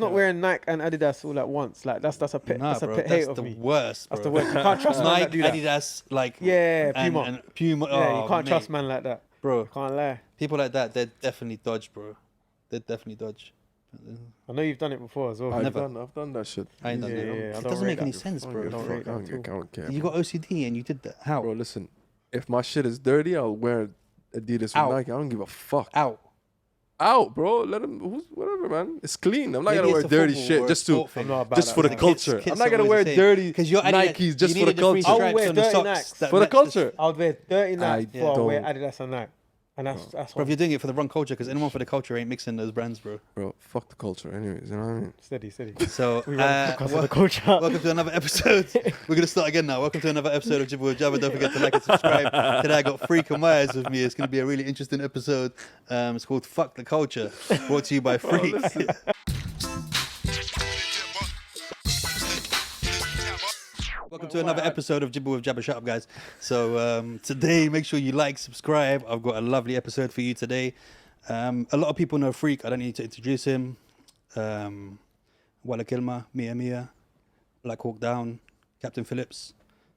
Not wearing Nike and Adidas all at once. Like that's a pet. Nah, that's a bro, pet that's hate of the me. worst, bro. That's the worst. You can't trust man that do Nike, that. Adidas, like Puma. and Puma. Yeah, you can't mate. trust man like that. Bro. Can't lie. People like that, they're definitely dodge, bro. They're definitely dodge. I know you've done it before as well. I've done that shit. I ain't done Yeah, that. yeah, I It don't doesn't rate make any that. sense, I bro. don't rate that I don't care. You got OCD and you did that. How? Bro, listen. If my shit is dirty, I'll wear Adidas Out. or Nike. I don't give a fuck. Out. Bro. Let him. Whatever, man. It's clean. I'm not Maybe gonna wear it's a dirty football shit or a just sport thing. I'm not about just that, for the man. culture. Kids I'm not gonna always wear the same. dirty 'Cause your Adidas- Nikes just you for the needed the free culture. I would wear stripes on the dirty socks Nikes. that For the match culture. I would wear dirty I Nike before I wear don't. Adidas and Nike. And that's Bro, if you're doing it for the wrong culture, because anyone for the culture ain't mixing those brands, bro. Bro, fuck the culture. Anyways, you know what I mean? steady. So, We run the podcast of the culture. welcome to another episode. We're going to start again now. Welcome to another episode of Jibber with Jabber. Don't forget to like and subscribe. Today I got Freek and Myers with me. It's going to be a really interesting episode. It's called Fuck the Culture, brought to you by Freek. Welcome to another episode of Jibber with Jabber. Shut up, guys. So today, make sure you like, subscribe. I've got a lovely episode for you today. A lot of people know Freek. I don't need to introduce him. Walla Kilma, Mia, Black Hawk Down, Captain Phillips,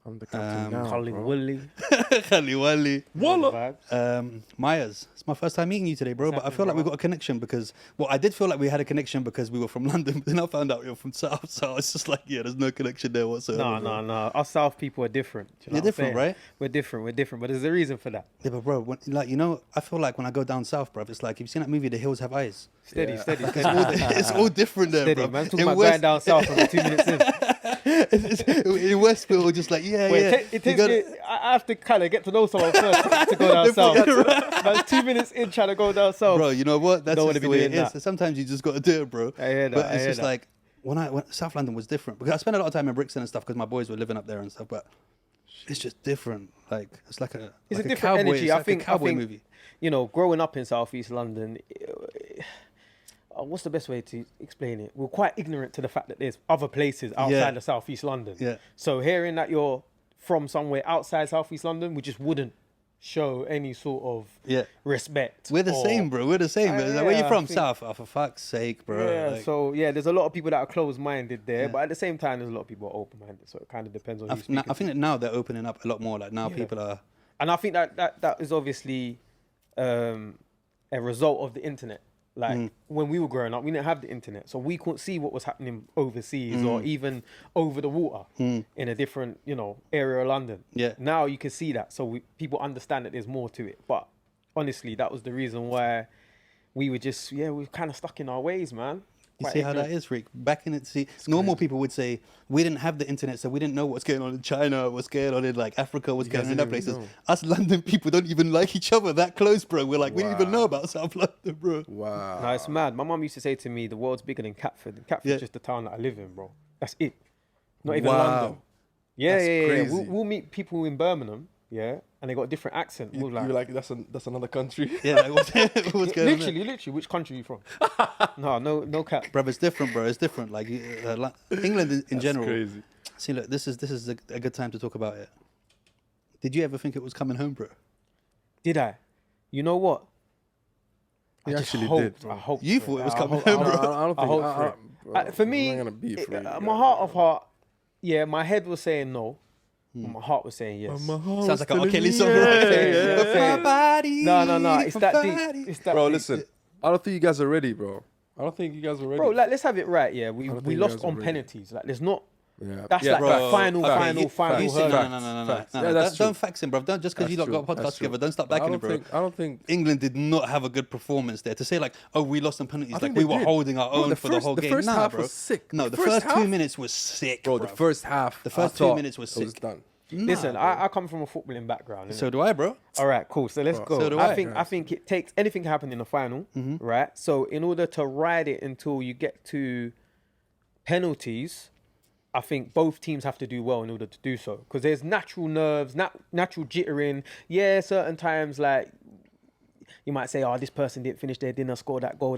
I'm the captain now, Colin bro. Woolley. Khali Wali, Walla. Myers. It's my first time meeting you today, bro. But I feel like we got a connection because, well, I did feel like we had a connection because we were from London. But then I found out you're from South, so it's just like, yeah, there's no connection there whatsoever. No. Us South people are different. Do you know You're what I'm different, saying? right? We're different. But there's a reason for that. Yeah, but bro, I feel like when I go down south, bro, it's like, you've seen that movie, The Hills Have Eyes. Steady. It's all different there, Steady, bro. man. Talking about going down south and we're 2 minutes in. in Westfield, we're just like, yeah. It takes me, I have to kind of get to know someone first to go down south. But it's 2 minutes in trying to go down south. Bro, you know what? That's Don't just wanna the be way doing it is. that. Sometimes you just got to do it, bro. I hear that, But I it's hear just that. like, when South London was different because I spent a lot of time in Brixton and stuff because my boys were living up there and stuff. But it's just different. Like it's like a different cowboy, energy. It's I like think a cowboy movie. You know, growing up in Southeast London, what's the best way to explain it? We're quite ignorant to the fact that there's other places outside of Southeast London. Yeah. So hearing that you're from somewhere outside Southeast London, we just wouldn't show any sort of respect. We're the same, bro. We're the same. Like, where you from? I think- South. Oh, for fuck's sake, bro. Yeah, Like, so there's a lot of people that are closed-minded there, but at the same time, there's a lot of people who are open-minded. So it kind of depends on. I think that now they're opening up a lot more. Like now people are. And I think that is obviously a result of the internet. Like when we were growing up, we didn't have the internet, so we couldn't see what was happening overseas or even over the water in a different, area of London. Yeah. Now you can see that, so people understand that there's more to it. But honestly, that was the reason why we were just, we were kind of stuck in our ways, man. You see how that is, Freek? Back in it, normal people would say we didn't have the internet, so we didn't know what's going on in China, what's going on in like Africa, what's going on in other places. Us London people don't even like each other that close, bro. We're like, we didn't even know about South London, bro. Wow. No, it's mad. My mum used to say to me, the world's bigger than Catford. And Catford's just the town that I live in, bro. That's it. Not even London. Yeah. crazy. We'll meet people in Birmingham, and they got a different accent. You're like, that's another country. Yeah, like, what's going on? Literally, which country are you from? no cap. Bro, it's different, bro. It's different. Like England in general. Crazy. See, look, this is a good time to talk about it. Did you ever think it was coming home, bro? Did I? You know what? He I just actually hoped. did. I hoped. You for thought it was I coming hope- home, I bro. hope- I don't I think. hope for it. bro, For me, I'm not gonna be for you. my heart of heart, my head was saying no. My heart was saying yes. Sounds like an R. Kelly song, right? Yeah. My body, No. It's that my deep. body. It's that Bro, deep. listen. I don't think you guys are ready, bro. I don't think you guys are ready. Bro, like, let's have it right. Yeah, don't we think you lost guys are on ready. penalties. Like, there's not. Yeah. That's Yeah, like bro. the final You hurdle. said, no. Facts. No, Yeah, that's don't true. fax him, bro. Don't, just because you lot got a podcast That's true. together, don't start backing it, bro. I don't think. England did not have a good performance there. To say like, oh, we lost on penalties, I like think we they were did. holding our Bro, own for the whole game. The first Nah, half bro. was sick. No, the first 2 minutes was sick, Bro, the first half. The first I 2 thought minutes was it was sick. done. Listen, I come from a footballing background. innit? So do I, bro. All right, cool. So let's go. So do I I. think it takes anything can happen in the final, right? So in order to ride it until you get to penalties, I think both teams have to do well in order to do so, because there's natural nerves, natural jittering. Yeah, certain times like you might say, oh, this person didn't finish their dinner, score that goal.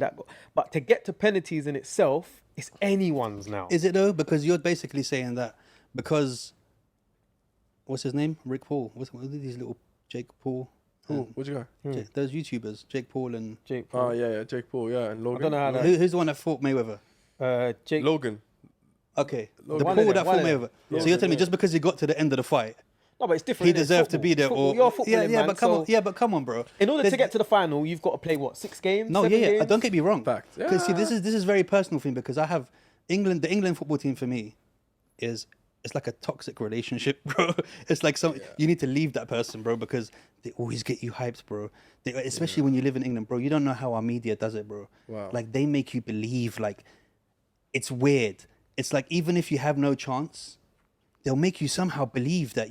But to get to penalties in itself, it's anyone's now. Is it though? Because you're basically saying that because what's his name? Rick Paul. What are these little Jake Paul? Who? Which guy? Those YouTubers, Jake Paul and Jake Paul. Oh yeah, Jake Paul, yeah, and Logan. I don't know how that. who's the one that fought Mayweather? Jake. Logan. Okay, the One pool of them, that one fought of them. Mayweather. So you're telling me just because he got to the end of the fight, No, but it's different. he innit? It's deserved to football. be there? It's football. Or You're a footballing yeah, man, but come so on, yeah, but come on, bro. in order There's- to get to the final, you've got to play what, 6 games? No, 7 yeah, games? don't get me wrong. Fact. Because see, this is a very personal thing because I have England. The England football team for me is it's like a toxic relationship, bro. It's like you need to leave that person, bro, because they always get you hyped, bro. Especially when you live in England, bro. You don't know how our media does it, bro. Wow. Like they make you believe like it's weird. It's like even if you have no chance, they'll make you somehow believe that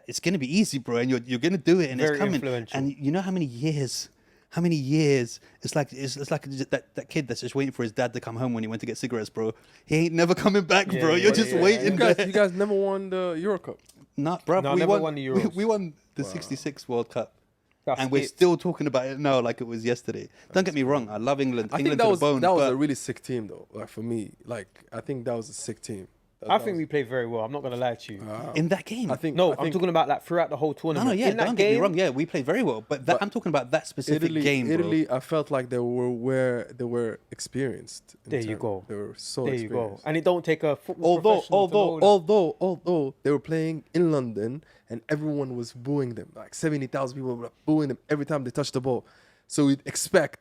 it's gonna be easy, bro, and you're gonna do it, and Very it's coming. influential. And you know how many years it's like that kid that's just waiting for his dad to come home when he went to get cigarettes, bro. He ain't never coming back, bro. You're just waiting. You guys never won the Euro Cup. Nah, bro. No, we never won, won the Euros. We won the '66 World Cup. That's And we're it. still talking about it now like it was yesterday. Don't get me wrong, I love England. I England think to the bone. that was but a really sick team though. Like for me, like I think that was a sick team. I think we played very well. I'm not going to lie to you. in that game. I think No, I I'm think talking about like throughout the whole no, tournament. yeah, in that don't game, get me wrong. Yeah, we played very well. But I'm talking about that specific game, bro. Italy, I felt like they were where they were experienced. in There you term- go. They were so There you go. experienced. And it don't take a football professional to know that. Although they were playing in London and everyone was booing them, like 70,000 people were booing them every time they touched the ball. So we'd expect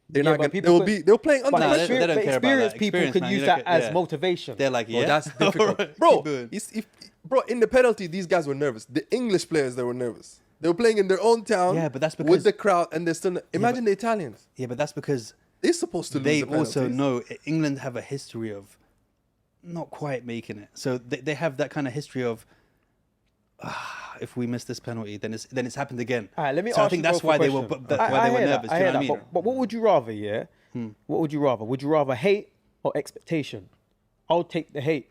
they're Yeah, not but gonna, people they were playing under But Nah, pressure. they don't care about that. experienced people Experience, can man. use You that look as at- yeah. motivation. They're like, yeah, Bro, that's difficult. Alright, Bro, keep going. bro, in the penalty, these guys were nervous. The English players, they were nervous. They were playing in their own town. Yeah, but that's with because- the crowd, and they're still. Imagine the Italians. Yeah, but that's because They're supposed to lose. they the also penalties. know England have a history of not quite making it. So they have that kind of history of if we miss this penalty, then it's happened again. All right, let me so ask I think you that's both a why they were question. why they were hear that, nervous. I Do you hear know what I that. mean? But what would you rather, yeah? What would you rather? Would you rather hate or expectation? I'll take the hate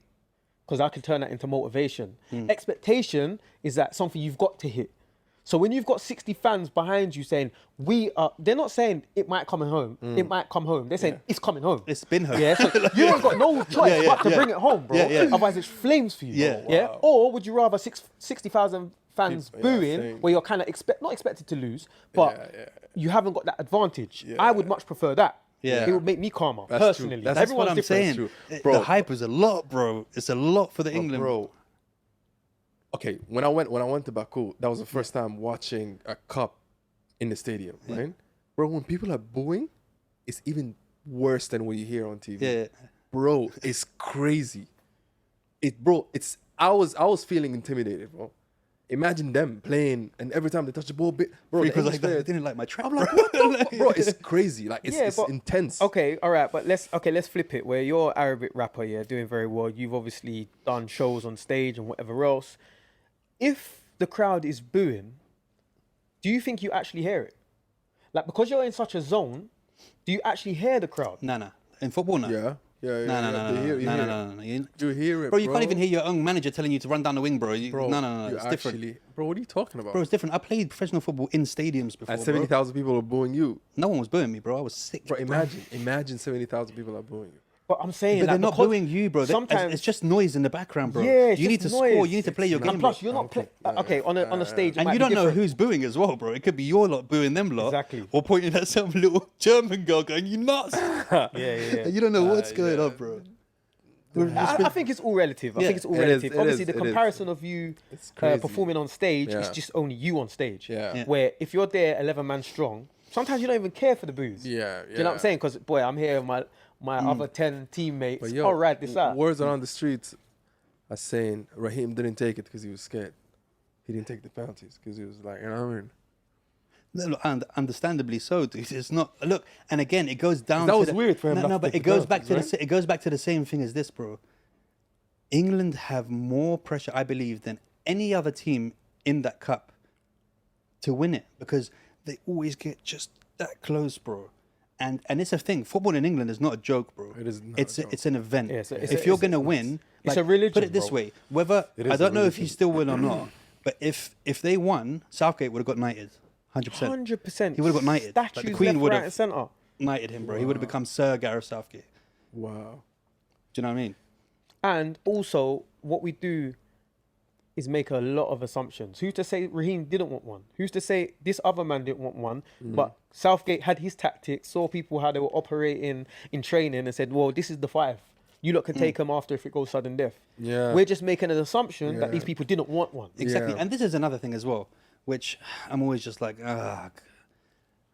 because I can turn that into motivation. Expectation is that something you've got to hit. So when you've got 60 fans behind you saying, they're not saying it might come home, it might come home. They're saying it's coming home. It's been home. Yeah, so you ain't got no choice but to bring it home, bro. Yeah, yeah. Otherwise it's flames for you. Yeah. Yeah. Wow. Or would you rather 60,000 fans Yeah, booing same. where you're kind of not expected to lose, but Yeah. you haven't got that advantage? Yeah. I would much prefer that. Yeah. It would make me calmer, That's true. personally. That's That's what Everyone's I'm different. saying. True. Bro. The hype is a lot, bro. It's a lot for the England. Bro. Okay, when I went to Baku, that was the first time watching a cup in the stadium, right? Bro, when people are booing, it's even worse than what you hear on TV. Yeah. Bro, it's crazy. I was feeling intimidated, bro. Imagine them playing, and every time they touch the ball, bro, the Because English like players- they didn't like my trap. I'm like, what the bro? It's crazy. Like it's but- intense. Okay, all right, but let's flip it. Where you're an Arabic rapper, yeah, doing very well. You've obviously done shows on stage and whatever else. If the crowd is booing, do you think you actually hear it? Like because you're in such a zone, do you actually hear the crowd? No. In football, no. Yeah. No. You hear it. You hear it, Bro, you can't even hear your own manager telling you to run down the wing, bro. Bro, No. you It's different. actually- Bro, what are you talking about? Bro, it's different. I played professional football in stadiums before, And bro. 70,000 people are booing you. No one was booing me, bro. I was sick. Bro, imagine 70,000 people are booing you. But I'm saying, But like, they're not because booing you, bro. Sometimes It's just noise in the background, bro. Yeah, it's you need to just score. noise. You need to play your game. and plus bro. you're not playing. Okay, on a stage, it And might you be don't know different. who's booing as well, bro. It could be your lot booing them lot. Exactly. Or pointing at some little German girl going, you nuts. Yeah. And you don't know what's going on, bro. I think it's all relative. I Yeah. think it's all It is, relative. it Obviously, is, the it is. comparison of you It's crazy. performing on stage is Yeah. just only you on stage. Yeah. Where if you're there 11 man strong, sometimes you don't even care for the booze. Yeah, Do you know what I'm yeah. saying? Because boy, I'm here with my other 10 teammates. But yo, I'll ride this out. words around the streets are saying Raheem didn't take it because he was scared. He didn't take the penalties because he was like, you know what I mean? No, look, and understandably so, dude. It's not. Look, and again, it goes down. That to was the, weird for him No, not no, to but take it the goes back to penalties, it goes back to the same thing as this, bro. England have more pressure, I believe, than any other team in that cup to win it because they always get just that close, bro. And it's a thing. Football in England is not a joke, bro. It is not It's a joke. it's an event. Yeah, it's if you're gonna win, it's like, a religion, Put it this bro. way: whether It is I don't a know if he religion. still will or not, but if they won, Southgate would have got knighted, 100%. 100%. He would have got knighted. Like, Statues the Queen left, would right, have and centre. knighted him, bro. He would have become Sir Gareth Southgate. Wow. Do you know what I mean? And also, what we do is make a lot of assumptions. Who's to say Raheem didn't want one? Who's to say this other man didn't want one? But Southgate had his tactics, saw people how they were operating in training and said, well, this is the 5. You lot can take them after if it goes sudden death. Yeah. We're just making an assumption that these people didn't want one. Exactly. Yeah. And this is another thing as well, which I'm always just like,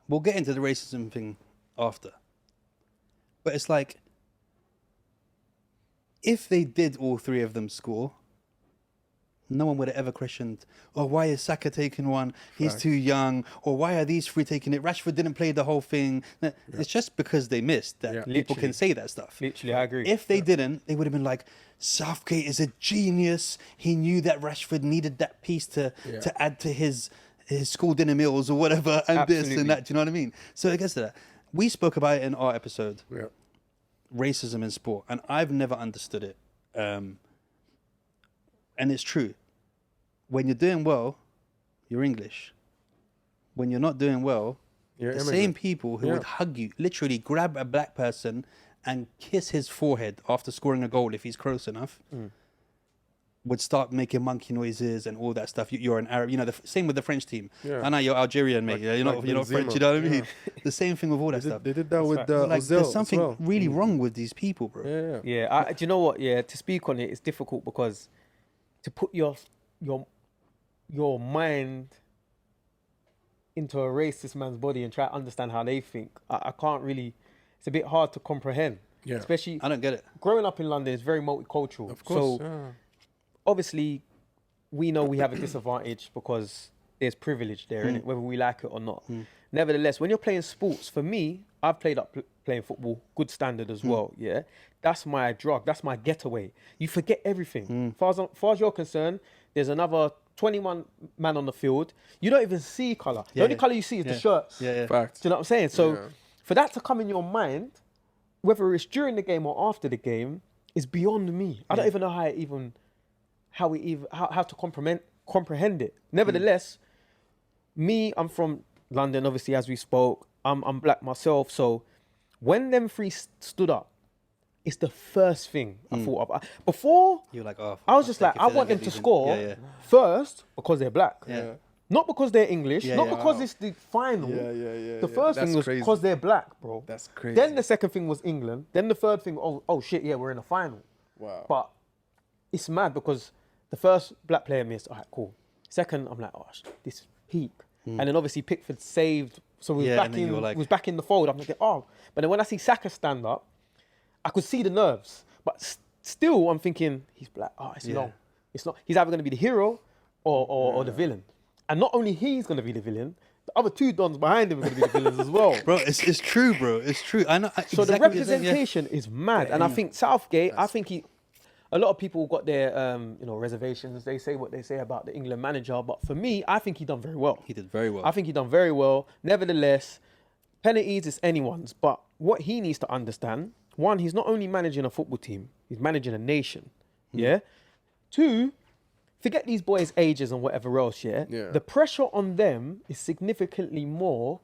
we'll get into the racism thing after. But it's like, if they did all 3 of them score, no one would have ever questioned, oh, why is Saka taking one? He's too young. Or why are these 3 taking it? Rashford didn't play the whole thing. No, it's just because they missed that people can say that stuff. Literally, I agree. If they didn't, they would have been like, Southgate is a genius. He knew that Rashford needed that piece to add to his school dinner meals or whatever, and this and that. Do you know what I mean? So I guess that we spoke about it in our episode, racism in sport, and I've never understood it. And it's true. When you're doing well, you're English. When you're not doing well, You're the immigrant. same people who would hug you, literally grab a black person and kiss his forehead after scoring a goal if he's close enough, would start making monkey noises and all that stuff. You're an Arab, the same with the French team. I know you're Algerian, mate. You're not French. You know what I mean? The same thing with all that stuff. They did that with Like, Ozil there's as something well. really wrong with these people, bro. Yeah. Yeah, do you know what? Yeah, to speak on it, it's difficult because to put your mind into a racist man's body and try to understand how they think, I can't really. It's a bit hard to comprehend. Yeah. Especially I don't get it. growing up in London is very multicultural. Of course. So obviously, we know we have a disadvantage because there's privilege there, innit? Whether we like it or not. Nevertheless, when you're playing sports, for me, I've played up playing football, good standard as well. Yeah, that's my drug. That's my getaway. You forget everything. Far as you're concerned, there's another 21 man on the field. You don't even see colour. The only colour you see is the shirts. Fact. Do you know what I'm saying? So for that to come in your mind, whether it's during the game or after the game, is beyond me. I don't even know how to comprehend it. Nevertheless, I'm from London, obviously, as we spoke. I'm black myself, so when them 3 stood up, it's the first thing I thought of. Before, You're like, oh, I was just like, I want them to score first because they're black. Not because they're English, not because it's the final. The first thing was because they're black, bro. That's crazy. Then the second thing was England. Then the third thing, oh shit, yeah, we're in the final. Wow. But it's mad because the first black player missed. All right, cool. Second, I'm like, oh, this is peak. And then obviously Pickford saved, so we was back in the fold. I'm thinking, oh. But then when I see Saka stand up, I could see the nerves. But still, I'm thinking, he's black. Oh, it's long. It's not. He's either going to be the hero or the villain. And not only he's going to be the villain, the other 2 dons behind him are going to be the villains as well. Bro, it's true, bro. It's true. I know. So the representation is mad. And I think Southgate, a lot of people got their reservations. They say what they say about the England manager. But for me, I think he done very well. He did very well. I think he done very well. Nevertheless, penalties is anyone's. But what he needs to understand, 1, he's not only managing a football team, he's managing a nation. Yeah. 2, forget these boys' ages and whatever else, the pressure on them is significantly more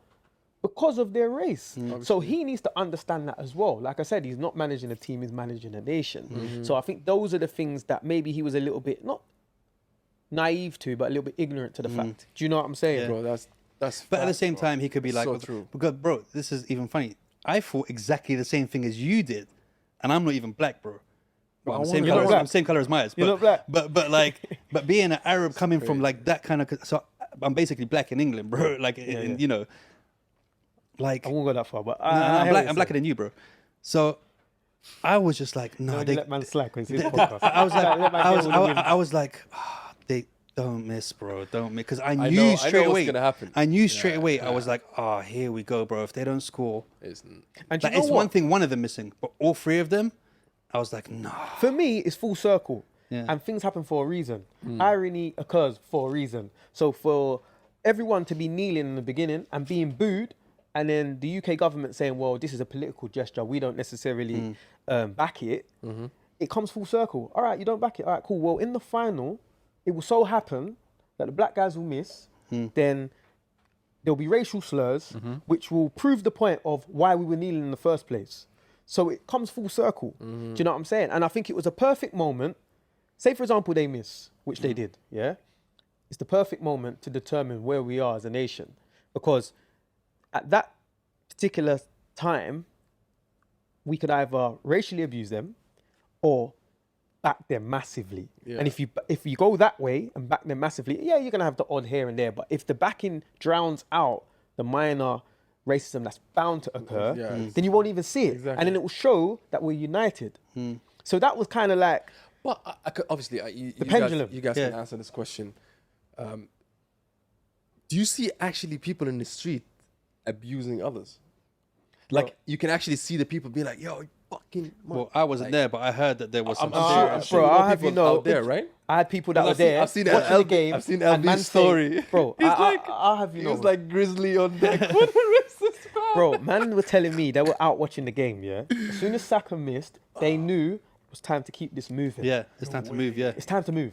because of their race. So he needs to understand that as well. Like I said, he's not managing a team, he's managing a nation. So I think those are the things that maybe he was a little bit, not naive to, but a little bit ignorant to the fact. Do you know what I'm saying? Bro, that's But at the same time, he could be like, so true. Because, bro, this is even funny. I thought exactly the same thing as you did, and I'm not even black, bro. Well, I'm same color as Myers. You're not black. But being an Arab coming from like that kind of, so I'm basically black in England, bro. Like, like I won't go that far, but I'm blacker than you, bro. So I was just like, no, they let man slack when it's his podcast. I was like, they don't miss, bro, don't miss, because I knew straight away. What's gonna happen. I knew straight away. I was like, oh, here we go, bro. If they don't score, Isn't. And like, it's one thing, one of them missing, but all 3 of them, I was like, nah. For me, it's full circle. Yeah. And things happen for a reason. Irony occurs for a reason. So for everyone to be kneeling in the beginning and being booed, and then the UK government saying, well, this is a political gesture, we don't necessarily back it, it comes full circle. All right, you don't back it. All right, cool. Well, in the final, it will so happen that the black guys will miss, then there'll be racial slurs, which will prove the point of why we were kneeling in the first place. So it comes full circle. Do you know what I'm saying? And I think it was a perfect moment say for example they miss, which they did, yeah, it's the perfect moment to determine where we are as a nation, because at that particular time we could either racially abuse them or back them massively. Yeah. And if you go that way and back them massively, yeah, you're gonna have the odd here and there, but if the backing drowns out the minor racism that's bound to occur, then you won't even see it. Exactly. And then it will show that we're united. So that was kind of like, But I could, obviously, you pendulum. you guys can answer this question. Do you see actually people in the street abusing others? Like, you can actually see the people be like, yo, you fucking... Well, I wasn't there, but I heard that there was some. I'm sure bro, more I'll have you people know, out there, right? I had people that were I've seen- there I've seen watching the game. I've seen and LB's man story. saying, bro, I'll have you He know, was like Grizzly on deck. What a racist, man. bro, man were telling me they were out watching the game, yeah? As soon as Saka missed, they knew it was time to keep this moving. Yeah, it's time to move. Yeah, It's time to move.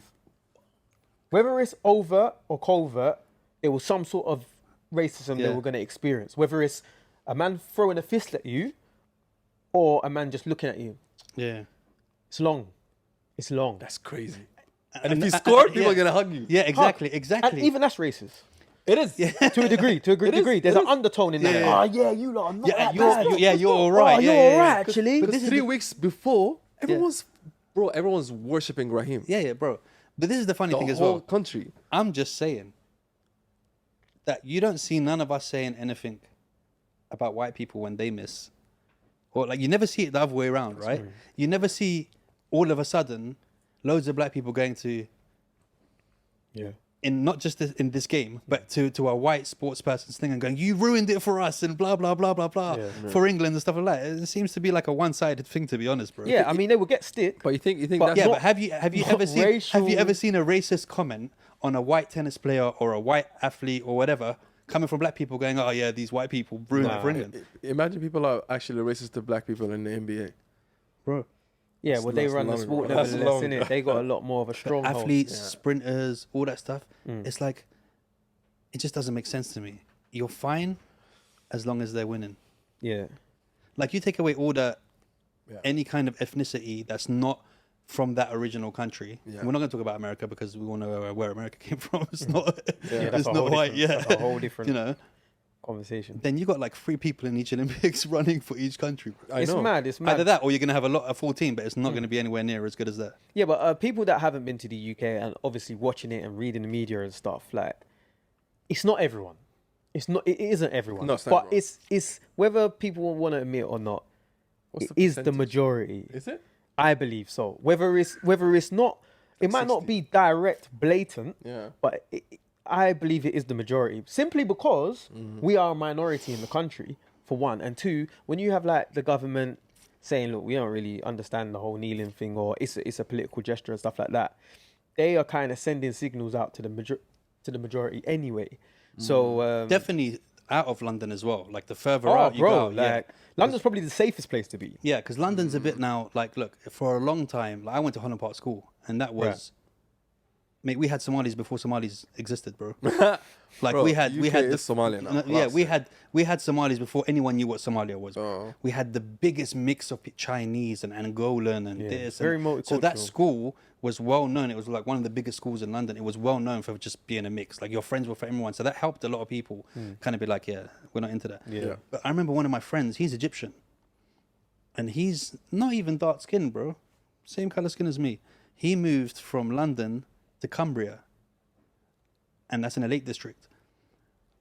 Whether it's overt or covert, it was some sort of racism they Yeah. were going to experience. Whether it's a man throwing a fist at you or a man just looking at you. yeah. It's long. It's long. That's crazy. And if you scored, people are going to hug you. Yeah, exactly, And exactly. even that's racist. It is. To a degree, degree. There's an undertone in that. Yeah. Oh, yeah, you lot are not yeah, that you're, bad. you're all right. Oh, yeah, you're yeah, all right, yeah. actually. But this is 3 the- weeks before, everyone's worshipping Raheem. Yeah, yeah, bro. But this is the funny The thing as whole well. country. I'm just saying that you don't see none of us saying anything about white people when they miss. Or like you never see it the other way around, right? You never see all of a sudden loads of black people going to Yeah. in not just in this game, but to a white sports person's thing and going, you ruined it for us and blah blah blah blah blah for England and stuff like that. It seems to be like a one-sided thing, to be honest, bro. Yeah, I mean, they will get stick. But you think But that's Yeah, not- but have you not ever racial- seen a racist comment on a white tennis player or a white athlete or whatever coming from black people going, oh yeah, these white people ruined it for England, Imagine people are actually racist to black people in the NBA. bro. Yeah, well, they That's run the long, sport bro. That's nevertheless, long, innit? They got a lot more of a stronghold. Athletes, sprinters, all that stuff. It's like it just doesn't make sense to me. You're fine as long as they're winning. Yeah. Like you take away all the Yeah. any kind of ethnicity that's not from that original country. Yeah. We're not going to talk about America because we all know where America came from. It's not. Yeah, it's not white. Yeah, That's a whole different you know. conversation. Then you got like 3 people in each Olympics running for each country. Bro. I It's know. mad. It's Either mad. that, or you're going to have a full team, but it's not going to be anywhere near as good as that. Yeah, but people that haven't been to the UK and obviously watching it and reading the media and stuff, like, it's not everyone. It's not. It isn't everyone. No, it's not but everyone. it's whether people want to admit or not. What's It the is the percentage? majority. Is it? I believe so. Whether it's not, it might not 60. be direct, blatant. Yeah. But I believe it is the majority, simply because Mm-hmm. we are a minority in the country, for one, and two, when you have like the government saying, "Look, we don't really understand the whole kneeling thing," or it's a political gesture and stuff like that, they are kind of sending signals out to the majority anyway. So Definitely out of London as well. Like the further oh, out you bro, go, like London's probably the safest place to be. yeah, because London's a bit now. Like, look, for a long time, like I went to Holland Park School, and that was, mate, we had Somalis before Somalis existed, bro. Like Bro, we had UK is Somalia now. yeah, we Last had Somalis before anyone knew what Somalia was. Oh. We had the biggest mix of Chinese and Angolan and Yeah, this. very and, so that multicultural. school was well known. It was like one of the biggest schools in London. It was well known for just being a mix. Like your friends were for everyone. So that helped a lot of people kind of be like, yeah, we're not into that. Yeah. But I remember one of my friends, he's Egyptian. And he's not even dark skinned, bro. Same color skin as me. He moved from London to Cumbria. And that's in the Lake District.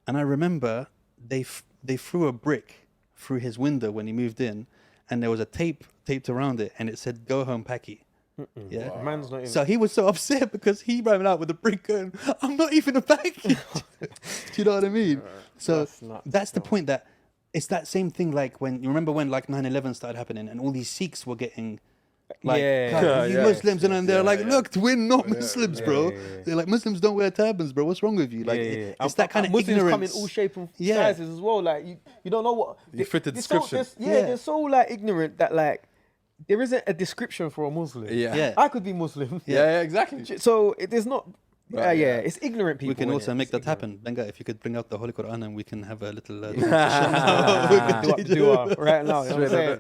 And I remember they threw a brick through his window when he moved in, and there was a tape taped around it, and it said "Go home, Packy." Yeah. Man's not even. So he was so upset because he ran out with a brick going, "I'm not even a Packy." Do you know what I mean? So That's nuts, that's the point, that it's that same thing. Like when you remember when like 9/11 started happening, and all these Sikhs were getting. Like, Yeah. "God, Yeah, you yeah. Muslims," and then they're like, yeah. "Look, we're not Muslims, bro." yeah, yeah. They're like, "Muslims don't wear turbans, bro. What's wrong with you?" Like, it's that kind of Muslims ignorance. come in all shape and Yeah. sizes as well. Like you don't know what You fit the they're so- description. they're- they're so like ignorant that like there isn't a description for a Muslim. Yeah. Yeah. I could be Muslim. Yeah, exactly. So there's not. Right, yeah, yeah. it's ignorant people. We can innit? also make It's that ignorant. happen. Benga, if you could bring out the Holy Quran and we can have a little. Do right now. You know what I'm saying?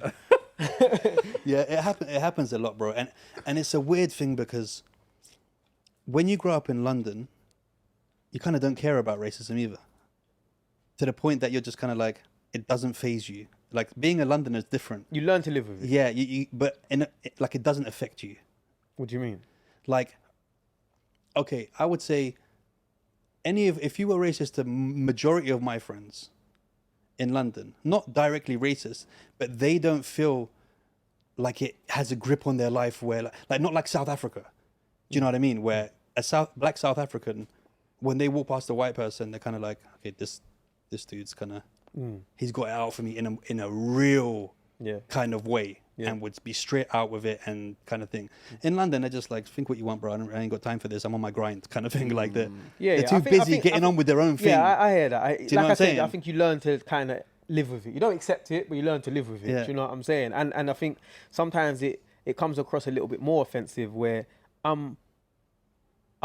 Yeah, it happens a lot, bro, and it's a weird thing because when you grow up in London, you kind of don't care about racism either. To the point that you're just kind of like, it doesn't faze you. Like being a Londoner is different. You learn to live with it. Yeah, but like it doesn't affect you. What do you mean? Like, okay, I would say if you were racist to majority of my friends in London, not directly racist, but they don't feel like it has a grip on their life where, like not like South Africa. Do you know what I mean? Where a black South African, when they walk past a white person, they're kind of like, okay, this dude's kind of, he's got it out for me in a real kind of way, and would be straight out with it and kind of thing. In London, they're just like, think what you want, bro. I ain't got time for this. I'm on my grind, kind of thing. Like they're too busy getting on with their own thing. Yeah, I hear that. Do you know what I'm saying? I think you learn to kind of live with it. You don't accept it, but you learn to live with it. Yeah. Do you know what I'm saying? And I think sometimes it comes across a little bit more offensive where I'm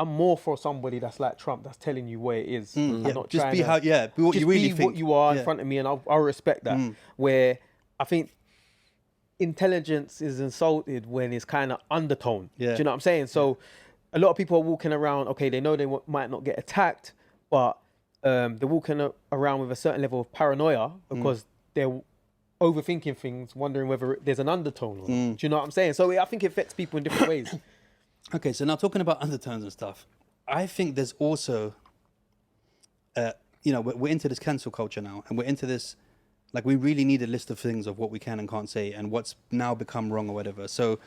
more for somebody that's like Trump, that's telling you where it is. And not just trying be be what you really be think. what you are in front of me, and I'll respect that. Where I think intelligence is insulted when it's kind of undertone. Yeah. Do you know what I'm saying? So a lot of people are walking around, okay, they know they might not get attacked, but they're walking around with a certain level of paranoia because they're overthinking things, wondering whether there's an undertone or not. Do you know what I'm saying? So I think it affects people in different ways. Okay, so now talking about undertones and stuff, I think there's also, we're into this cancel culture now, and we're into this, like we really need a list of things of what we can and can't say and what's now become wrong or whatever. So,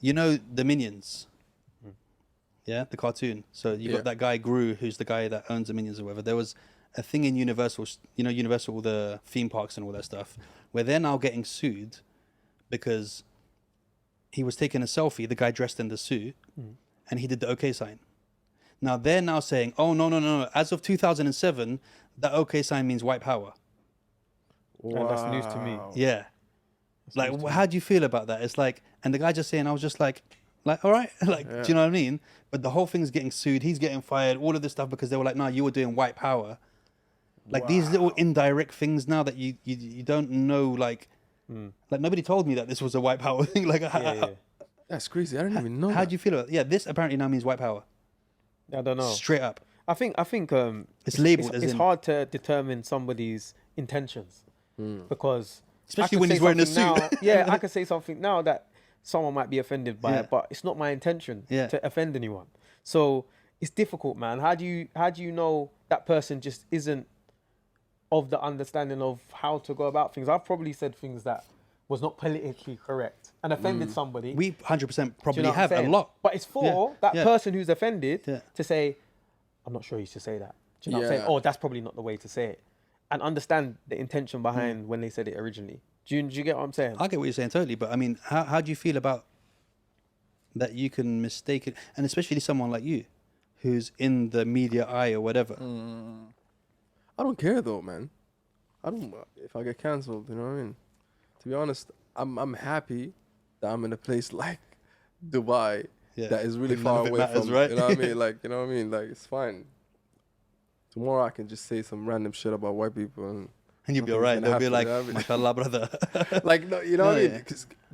the Minions, the cartoon. So you got that guy Gru, who's the guy that owns the Minions or whatever. There was a thing in Universal, Universal, the theme parks and all that stuff, where they're now getting sued because he was taking a selfie, the guy dressed in the suit, and he did the OK sign. Now they're now saying, oh, no. As of 2007, that OK sign means white power. Wow. And that's news to me. Yeah. Like, how do you feel about that? It's like, and the guy just saying, I was just like, all right. Like, do you know what I mean? But the whole thing's getting sued. He's getting fired, all of this stuff because they were like, no, you were doing white power. Like these little indirect things now that you don't know, like nobody told me that this was a white power thing. Like, that's crazy. I didn't even know. How do you feel about it? Yeah, this apparently now means white power. I don't know. Straight up. I think it's labeled as it's hard to determine somebody's intentions because especially when he's wearing a suit. Now, I could say something now that someone might be offended by it, but it's not my intention to offend anyone. So it's difficult, man. How do you know that person just isn't of the understanding of how to go about things? I've probably said things that was not politically correct and offended somebody. We 100% probably you know have a lot. But it's for that person who's offended to say, I'm not sure you should say that. Do you know what I'm saying? Oh, that's probably not the way to say it. And understand the intention behind when they said it originally. Do you get what I'm saying? I get what you're saying totally, but I mean, how do you feel about that you can mistake it, and especially someone like you, who's in the media eye or whatever? I don't care though, man. I don't. If I get cancelled, you know what I mean. To be honest, I'm happy that I'm in a place like Dubai that is really far away from. Right? You know what I mean? Like, you know what I mean? Like, it's fine. Tomorrow I can just say some random shit about white people and you'll be alright. They'll be like, mashallah, brother. Like, no, you know what I mean?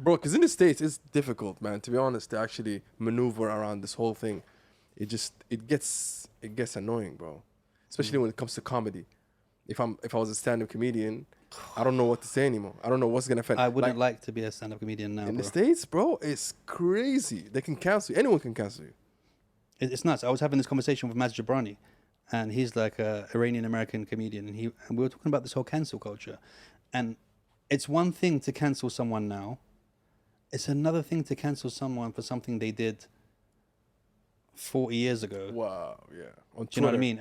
Because in the States, it's difficult, man, to be honest, to actually maneuver around this whole thing. It gets annoying, bro. Especially when it comes to comedy. If I was a stand-up comedian, I don't know what to say anymore. I don't know what's gonna offend. I wouldn't like to be a stand-up comedian now. In the States, bro, it's crazy. They can cancel you. Anyone can cancel you. It's nuts. I was having this conversation with Maz Jabrani, and he's like a Iranian American comedian, and we were talking about this whole cancel culture, and it's one thing to cancel someone now. It's another thing to cancel someone for something they did 40 years ago. Wow, yeah. Do you know what I mean?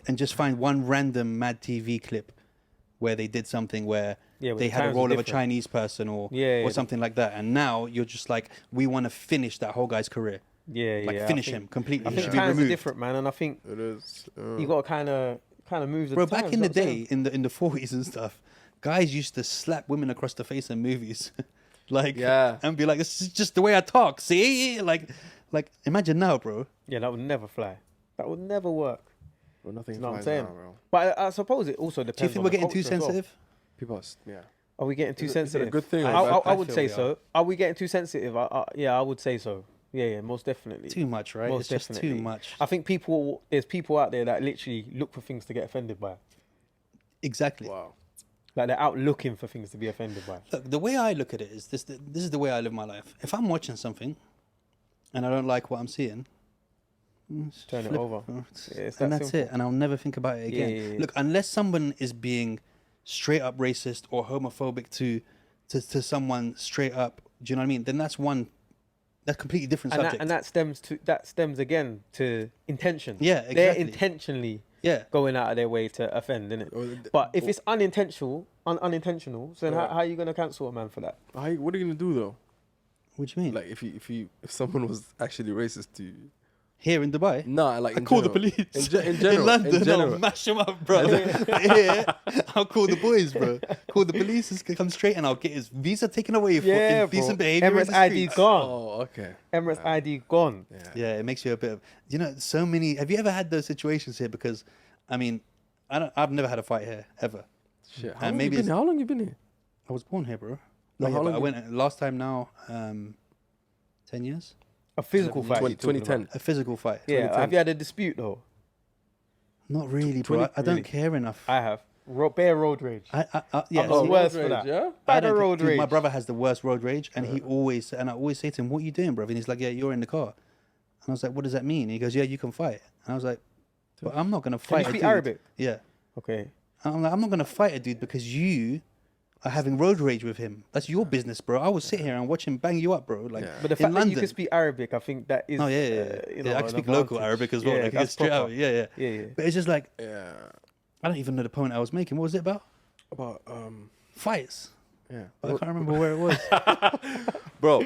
And just find one random Mad TV clip where they did something where they had a role of a Chinese person or something like that. And now you're just like, we want to finish that whole guy's career. Finish him completely. I think times are different, man. And I think it is. You got to kind of move the Bro, times, back in the day, in the 40s and stuff, guys used to slap women across the face in movies. And be like, this is just the way I talk. See? Like imagine now, bro. Yeah, that would never fly. That would never work. Well, nothing. You know what I'm flies saying? now, bro. But I suppose it also depends. Do you think we're getting too sensitive? People, Are we getting too sensitive? Is it a good thing? I would say so. Are we getting too sensitive? Yeah, I would say so. Yeah, most definitely. Too much, right? Most It's just too much. I think there's people out there that literally look for things to get offended by. Exactly. Wow. Like they're out looking for things to be offended by. Look, the way I look at it is this is the way I live my life. If I'm watching something and I don't like what I'm seeing, Turn it flip- over. oh, Yeah, it's and that that's simple. it. And I'll never think about it again. Yeah. Look, unless someone is being straight up racist or homophobic to someone straight up, do you know what I mean? Then that's completely different subject. And that stems again to intention. Yeah, They're exactly. intentionally Yeah. going out of their way to offend, innit? But if it's unintentional, so then how are you gonna cancel a man for that? What are you gonna do though? What do you mean? Like if someone was actually racist to you? Here in Dubai? Nah, like I in call general. the police. In general. London, in general. I'll mash them up, bro. Here, I'll call the boys, bro. Call the police, he's come straight and I'll get his visa taken away for indecent behavior in Emirates the ID streets. gone. Oh, okay. Emirates ID gone. Yeah, it makes you a bit of, you know, so many. Have you ever had those situations here? Because, I mean, I've never had a fight here ever. Shit. And maybe How long you been here? I was born here, bro. No, No, how but long I you- went last time now, 10 years. A physical fight. you're talking 2010. about. A physical fight. Yeah. 2010. Have you had a dispute though? Not really, bro. 20 I don't really? care enough. I have. Bare road rage. Yeah. I'm see, the worst for road that. rage, yeah? I Bad don't road dude, rage. my brother has the worst road rage, and I always say to him, "What are you doing, brother?" And he's like, "Yeah, you're in the car." And I was like, "What does that mean?" And he goes, "Yeah, you can fight." And I was like, "But I'm not gonna Can fight you a speak dude." Arabic? Yeah. Okay. And I'm like, I'm not gonna fight a dude because you are having road rage with him. That's your business, bro. I will sit here and watch him bang you up, bro. Like, Yeah. But the in fact that London, you can speak Arabic, I think that is. oh yeah, you know, I can an speak local advantage. Arabic as well. Yeah, like, that's it's straight proper. out. Yeah. Yeah. But it's just like Yeah. I don't even know the point I was making. What was it about? About Fights. yeah. But I can't remember where it was. Bro,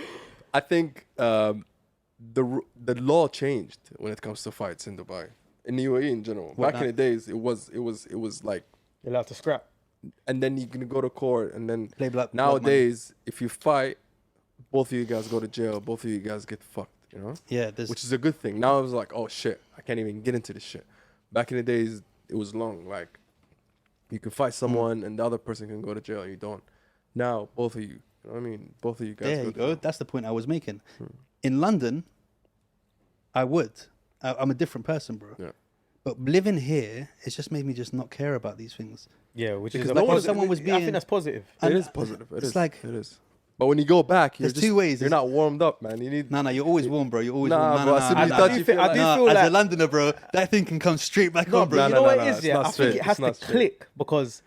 I think the law changed when it comes to fights in Dubai, in the UAE in general. What Back in the days, it was like, You're allowed to scrap. and then you can go to court, and then Play blood nowadays, if you fight, both of you guys go to jail. Both of you guys get fucked. You know, Yeah, there's which is a good thing. Now I was like, oh shit, I can't even get into this shit. Back in the days, it was long. Like, you can fight someone, and the other person can go to jail. You don't. Now both of you. You know what I mean? Both of you guys. there go you to go. jail. That's the point I was making. In London, I would. I'm a different person, bro. Yeah. But living here, it's just made me just not care about these things. Yeah, which Because is no a one- positive. someone was I being- think that's positive. It And is positive. It it's is. like- It is. But when you go back, you're There's two ways. You're not warmed up, man. You need. No, you're always warm, bro. You're always Nah, warm. bro, I see I you thought do you feel feel I do Nah, feel as like a Londoner, bro, that thing can come straight back on, bro. No, you know no, what no, it is, it's yeah. not I straight. think it has It's not to straight. click because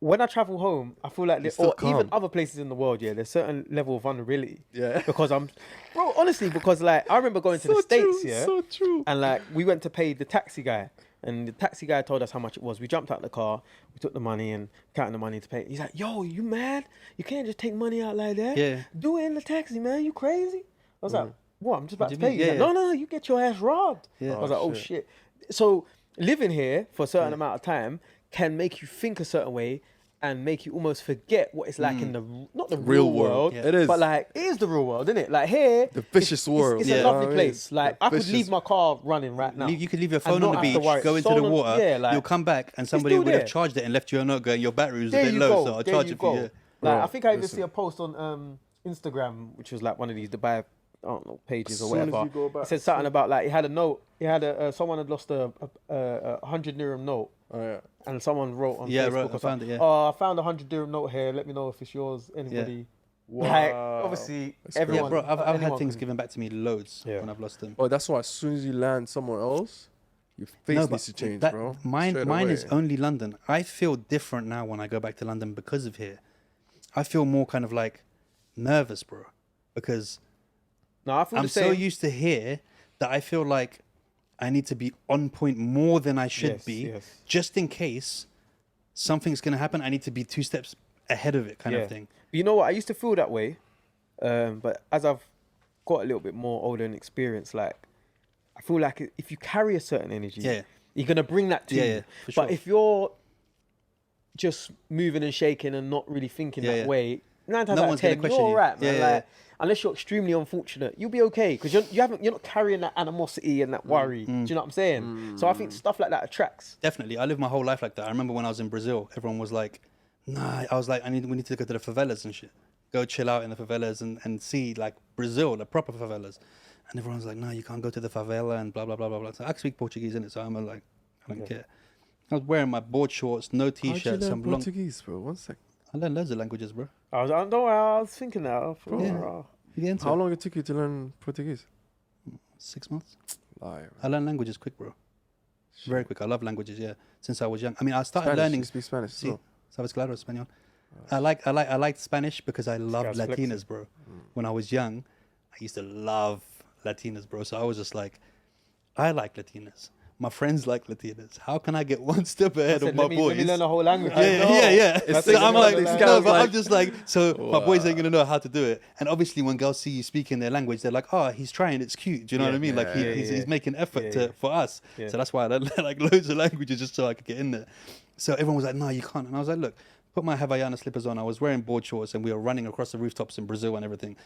when I travel home, I feel like, still or even calm. other places in the world, yeah, there's certain level of vulnerability. Yeah. Because bro, honestly, because like I remember going to the So States, true, yeah, so true. and like we went to pay the taxi guy, and the taxi guy told us how much it was. We jumped out of the car, we took the money and counted the money to pay. He's like, "Yo, you mad? You can't just take money out like that. Yeah. Do it in the taxi, man. You crazy?" I was like, "What? I'm just about do to you pay mean? you." He's Yeah, like, no, you get your ass robbed. Yeah. I was Oh, like, "Oh shit. shit." So living here for a certain amount of time can make you think a certain way and make you almost forget what it's like in the not the real world, Yeah. It is. but like it is the real world, isn't it? Like here, The vicious world. It's Yeah. a you know lovely what I mean? place. Like The I could vicious- leave my car running right now. You could leave your And phone not on the have to beach, worry. go into Phone the on- water, yeah, like- you'll come back and somebody still would have there. charged it and left you a note going, your battery was a There bit you low, go. so I'll there charge you it for go. you. Bro, Like I think I even listen. see a post on Instagram, which was like one of these Dubai, I don't know, pages As or soon as whatever. you go back, It said something about like he had a note. He had someone had lost a 100 dirham note. Oh yeah. And someone wrote on Yeah, Facebook right, or I found something, it, yeah. "Oh, I found a 100 dirham note here. Let me know if it's yours. Anybody?" Like, Wow. obviously, That's Yeah, everyone. bro, I've had anyone things can- given back to me loads Yeah. when I've lost them. Oh, that's why as soon as you land somewhere else, your face but needs to change, that- bro. Mine Straight is away. only London. I feel different now when I go back to London because of here. I feel more kind of like nervous, bro, because No, I feel I'm the so same. used to here that I feel like I need to be on point more than I should Yes, be, yes. just in case something's gonna happen. I need to be 2 steps ahead of it, kind of thing. But you know what? I used to feel that way, but as I've got a little bit more older and experience, like I feel like if you carry a certain energy, Yeah. you're gonna bring that to Yeah, you. yeah, for but sure. if you're just moving and shaking and not really thinking Yeah, that yeah. way, 9 times No out of one's gonna 10, question you're you. alright, man. Yeah, yeah, like, unless you're extremely unfortunate, you'll be okay because you're not carrying that animosity and that worry. Do you know what I'm saying? So I think stuff like that attracts. Definitely, I lived my whole life like that. I remember when I was in Brazil, everyone was like, "Nah," I was like, we need to go to the favelas and shit. Go chill out in the favelas and see like Brazil, the proper favelas." And everyone's like, no, you can't go to the favela and blah, blah, blah, blah, blah. So I speak Portuguese in it, so I'm like, I don't care. I was wearing my board shorts, no t-shirts. How'd you learn Some long... Portuguese, bro? 1 sec. I learned loads of languages, bro. I was thinking that. I thought, Yeah. oh. You get into How it? long it took you to learn Portuguese? 6 months. Liar. I learned languages quick, bro. Very quick. I love languages, yeah. Since I was young. I mean, I started Spanish. learning... You speak Spanish. Sí, No. sabes claro español. I liked Spanish because I loved guy's flexing. Latinas, bro. When I was young, I used to love Latinas, bro. So I was just like, I like Latinas. My friends like Latinas. How can I get one step ahead of my boys? Let me learn the whole language. Yeah. It's So I'm like, this no, guy's but like- I'm just like, so my boys ain't gonna know how to do it. And obviously, when girls see you speaking their language, they're like, oh, he's trying. It's cute. Do you know what I mean? Like he's making effort for us. Yeah. So that's why I learned like loads of languages just so I could get in there. So everyone was like, no, you can't. And I was like, look, put my Havaiana slippers on. I was wearing board shorts and we were running across the rooftops in Brazil and everything.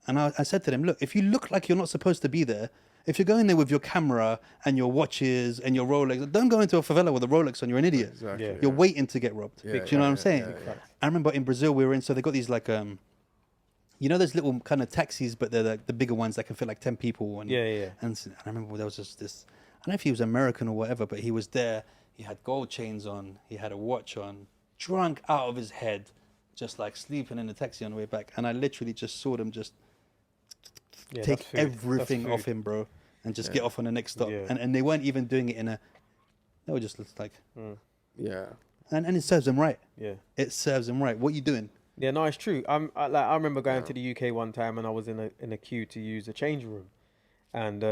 And I said to them, look, if you look like you're not supposed to be there, if you're going there with your camera and your watches and your Rolex, don't go into a favela with a Rolex on. You're an idiot. Exactly. Yeah. You're waiting to get robbed. Yeah, Do you know what I'm saying? yeah. I remember in Brazil we were in, so they got these like, you know, those little kind of taxis, but they're the bigger ones that can fit like 10 people. And, Yeah. And I remember there was just this, I don't know if he was American or whatever, but he was there. He had gold chains on. He had a watch on, drunk out of his head, just like sleeping in the taxi on the way back. And I literally just saw them just Yeah, take that's food. everything That's off food. him, bro, and just get off on the next stop. Yeah. And they weren't even doing it in a, they were just like, Yeah. and it serves them right. Yeah. It serves them right. What you doing? Yeah, no, it's true. I remember going to the UK one time and I was in a queue to use a change room, and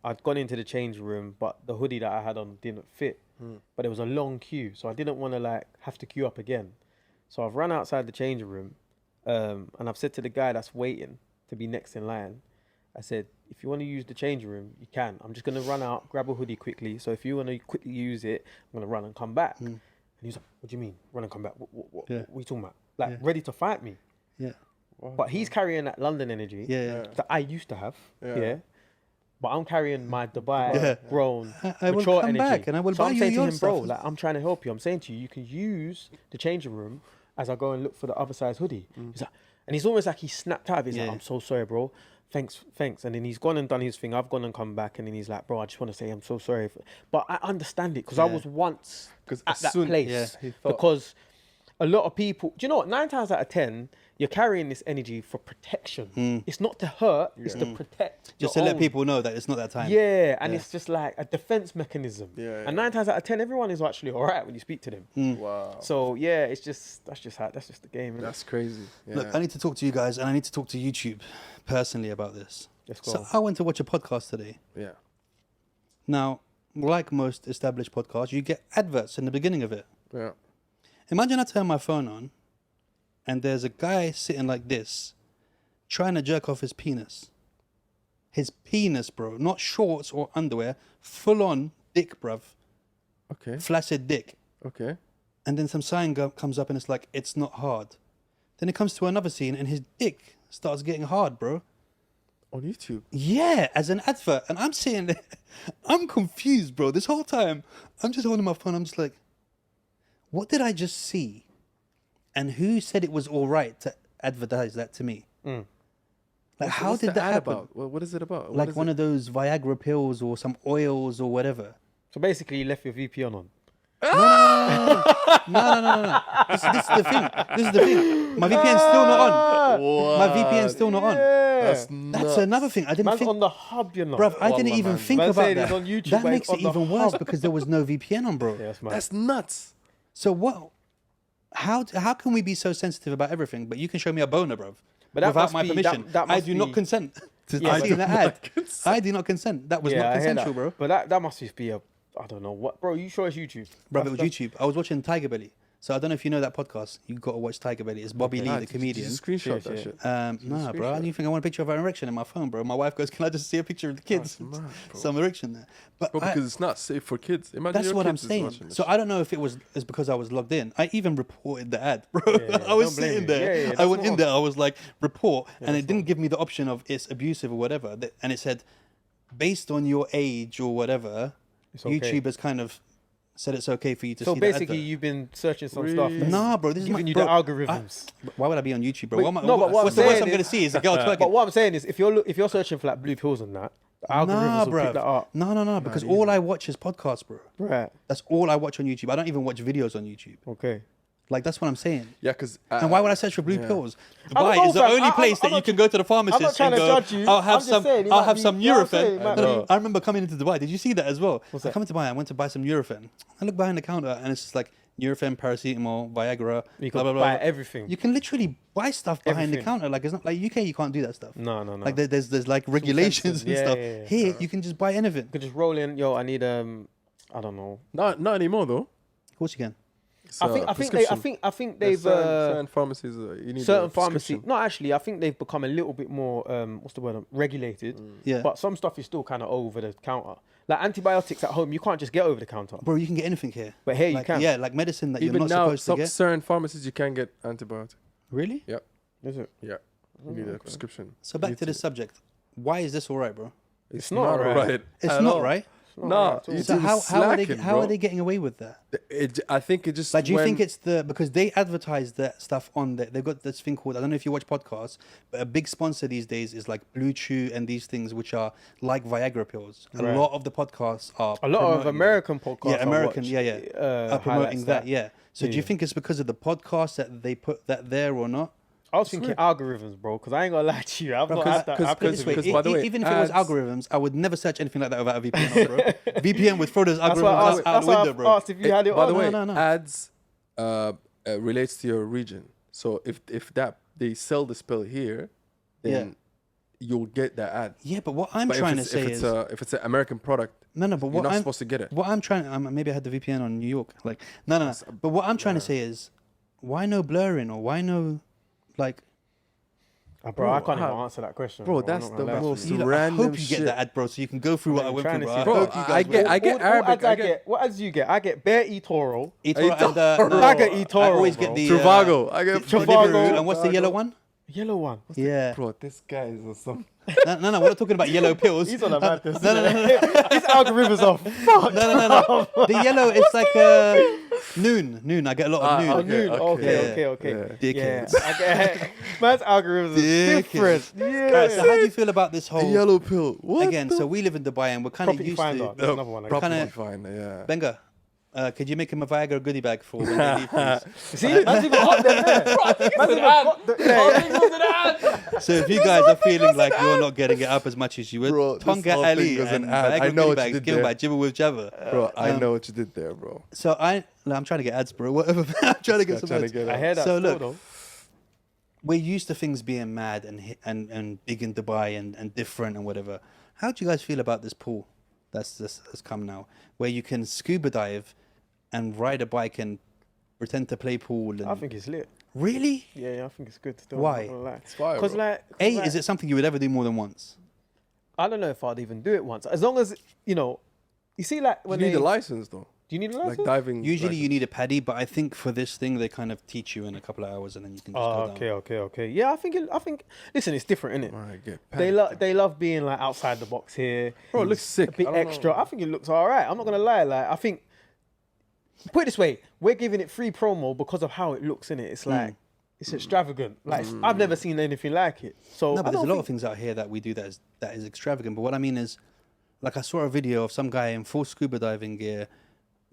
I'd gone into the change room, but the hoodie that I had on didn't fit. But it was a long queue, so I didn't want to like have to queue up again. So I've run outside the change room, and I've said to the guy that's waiting to be next in line, I said, if you want to use the change room, you can. I'm just gonna run out, grab a hoodie quickly. So if you want to quickly use it, I'm gonna run and come back. And he's like, what do you mean, run and come back? What are you talking about? Like, ready to fight me? Yeah. But he's carrying that London energy Yeah. that I used to have. Yeah. Yeah. But I'm carrying my Dubai Yeah. grown I will mature come energy. back and I will so buy I'm you saying to your him, bro, stuff. like I'm trying to help you. I'm saying to you, you can use the changing room as I go and look for the other size hoodie. He's like, and he's almost like he snapped out of it. He's like, Yeah. I'm so sorry, bro. Thanks. And then he's gone and done his thing. I've gone and come back, and then he's like, bro, I just want to say I'm so sorry. But I understand it because I Yeah. was once 'Cause at as that soon- place. Yeah. he thought- Because a lot of people, do you know what? 9 times out of 10, you're carrying this energy for protection. It's not to hurt, it's to protect. Just your to let own. people know that it's not that time. Yeah, and Yeah. it's just like a defense mechanism. Yeah, And 9 times out of 10, everyone is actually all right when you speak to them. Wow. So yeah, that's just the game. Innit? That's crazy. Yeah. Look, I need to talk to you guys and I need to talk to YouTube personally about this. Let's go. So I went to watch a podcast today. yeah. Now, like most established podcasts, you get adverts in the beginning of it. Yeah. Imagine I turn my phone on and there's a guy sitting like this trying to jerk off his penis. His penis, bro. Not shorts or underwear. Full on dick, bruv. Okay. Flaccid dick. Okay. And then some sign comes up and it's like, it's not hard. Then it comes to another scene and his dick starts getting hard, bro. On YouTube. Yeah, as an advert. And I'm sitting there, I'm confused, bro. This whole time, I'm just holding my phone. I'm just like, what did I just see? And who said it was all right to advertise that to me? Like, how What's did the that ad happen? about? What is it about? Like one of those Viagra pills or some oils or whatever. So basically, you left your VPN on. No. This is the thing. This is the thing. My VPN's still not on. My VPN's still not on. That's That's nuts. another thing. I didn't Man's think, on the hub, you know. bruv, I didn't Wallah, even man. think Man about saying that. it's on YouTube, That but makes it's it on the even worse hub. because there was no VPN on, bro. Yeah, that's mad. That's nuts. So what? How can we be so sensitive about everything? But you can show me a boner, bruv, But that without must my be- permission. that I must do not be- consent to Yeah, seeing but- that ad. I do not consent. That was not I hear consensual, that. bro. But that must just be a, I don't know what, bro. You sure it's YouTube? Bro, it was YouTube. I was watching Tiger Belly. So I don't know if you know that podcast. You got to watch Tiger Belly. It's Bobby Lee, the comedian. Did you screenshot Yeah, that yeah. shit? Nah, bro. I didn't think I want a picture of an erection in my phone, bro. My wife goes, "Can I just see a picture of the kids? That's mad, bro. Some erection there." But Bro, I- because it's not safe for kids. Imagine that's your what I'm kids is saying. watching this So shit. I don't know if it's because I was logged in. I even reported the ad, bro. yeah, I was don't blame sitting you. there. Yeah, yeah, I that's went in not there. I was like, report, and it that's didn't give me the option of it's abusive or whatever. And it said, based on your age or whatever, It's okay. YouTube has kind of said it's okay for you to So see basically, the advert. you've been searching some stuff. Really? that's Nah, bro, this is giving my, you bro, the algorithms. why would I be on YouTube, bro? But- What am I- no, but what what's I'm the worst saying I'm going to is- see is a girl twerking? But what I'm saying is, if you're searching for like blue pills and that, the algorithms will pick that up. No, because all I watch is podcasts, bro. Right. That's all I watch on YouTube. I don't even watch videos on YouTube. Okay. Like, that's what I'm saying. Yeah, because And why would I search for blue pills? I don't Dubai know, is the fam. only I'm place that not- you can go to the I'm not pharmacist trying and to go, judge you. I'll have I'm just some, saying, it I'll might have be- some you know what I'm saying? Nurofen. It might No, be- I remember coming into Dubai. Did you see that as well? What's I that? come to Dubai. I went to buy some Nurofen. I look behind the counter and it's just like Nurofen, paracetamol, Viagra, You blah can blah blah. buy everything. You can literally buy stuff behind the Everything. counter. Like, it's not like UK. You can't do that stuff. No. Like there's like regulations fences. and Yeah, stuff. yeah, yeah. Here you can just buy anything. You could just roll in. Yo, I need I don't know. not anymore though. Of course you can. It's, I think they've certain pharmacies. You need certain a pharmacy. prescription. No, actually, I think they've become a little bit more what's the word? Regulated. Yeah. But some stuff is still kind of over the counter. Like antibiotics at home, you can't just get over the counter. Bro, you can get anything here. But here you Like, can. Yeah, like medicine that Even you're not now, supposed to some get. certain pharmacies you can get antibiotic. Really? Yep. Is it? Yeah. You need a prescription. So back You to this subject. Why is this all right, bro? It's not not right. right. It's at not all. right. It's not No, right at all. you So It's how are they slacking, getting away with that? I think it just. Like, do you when- think it's because they advertise that stuff on there? They've got this thing called, I don't know if you watch podcasts, but a big sponsor these days is like Blue Chew and these things, which are like Viagra pills. Right. A lot of the podcasts are A lot of promoting them. American podcasts. Yeah, I American, watch, are promoting highlights that. Yeah. So do you Yeah. think it's because of the podcast that they put that there or not? I was thinking algorithms, bro, because I ain't gonna lie to you. I've not had that Put happen it this to way, me. because by the way, even if it was ads- algorithms, I would never search anything like that without a VPN on, bro. VPN would throw those That's why I algorithms asked, out that's the why window, I bro. asked if you had it By on. the way, no. ads relates to your region. So if that they sell this pill here, then you'll get that ad. Yeah, but what I'm But trying to if say it's is... if it's an American product, No, but you're what not I'm supposed to get it. what I'm trying maybe I had the VPN on New York. Like no. But what I'm trying to say is, why no blurring or why no, like, Bro, I Bro, can't even how- answer that question. Bro, I'm that's not the gonna lie to most you. I random hope you get shit. that ad, bro, so you can go through what I went trying through, to bro. see- I Bro, hope you guys I get- will. I get All Arabic, ads I I get- get. What ads you get? I get Bear eToro. Eatoro and I get eToro, I always bro. get the Trivago. I get Trivago. Deliveroo, and what's the yellow one? Yellow one. Yeah. Bro, this guy is awesome. No, we're not talking about yellow pills. He's on a madness. No. His algorithms are fucked. No. The yellow is like noon. I get a lot of noon. Oh, noon. okay. Okay. Yeah. Yeah. I get, man's algorithms are different. Yeah. Right, so how do you feel about this whole... Yellow pill. What? Again, so we live in Dubai and we're kind of Property used Finder. to... That's another one. I Property kinda- finder, yeah. Benga, could you make him a Viagra goodie bag for when they leave, please? See, man's even got them there. Man's even got the- yeah. So if you guys are feeling like you're not getting it up as much as you would, Bro, this Tonga whole Ali thing was and an ad. I Viagra know goodie what you bags did given there. by Jibber with Jabber. Bro, I know what you did there, bro. So I'm trying to get ads, bro. Whatever. I'm trying to get some Trying to ads. get I it. hear that So still, look, though. We're used to things being mad and big in Dubai and different and whatever. How do you guys feel about this pool that's come now, where you can scuba dive and ride a bike and pretend to play pool? And I think it's lit. really, Yeah, I think it's good. Still, Why? It's fire, Because bro. like, is it something you would ever do more than once? I don't know if I'd even do it once. As long as you see, like You when need they, a license, though. do you need a license? Like diving. Usually you license. need a paddy, but I think for this thing they kind of teach you in a couple of hours and then you can just Oh, go down. okay. Yeah, I think. Listen, it's different, innit? Alright, get They love being like outside the box here. Bro, it looks sick. A bit I don't extra. know. I think it looks all right. I'm not gonna lie. Like I think, put it this way, we're giving it free promo because of how it looks in it. It's like it's extravagant. Like I've never seen anything like it. So No, but I there's a don't lot of things out here that we do that is extravagant. But what I mean is, like I saw a video of some guy in full scuba diving gear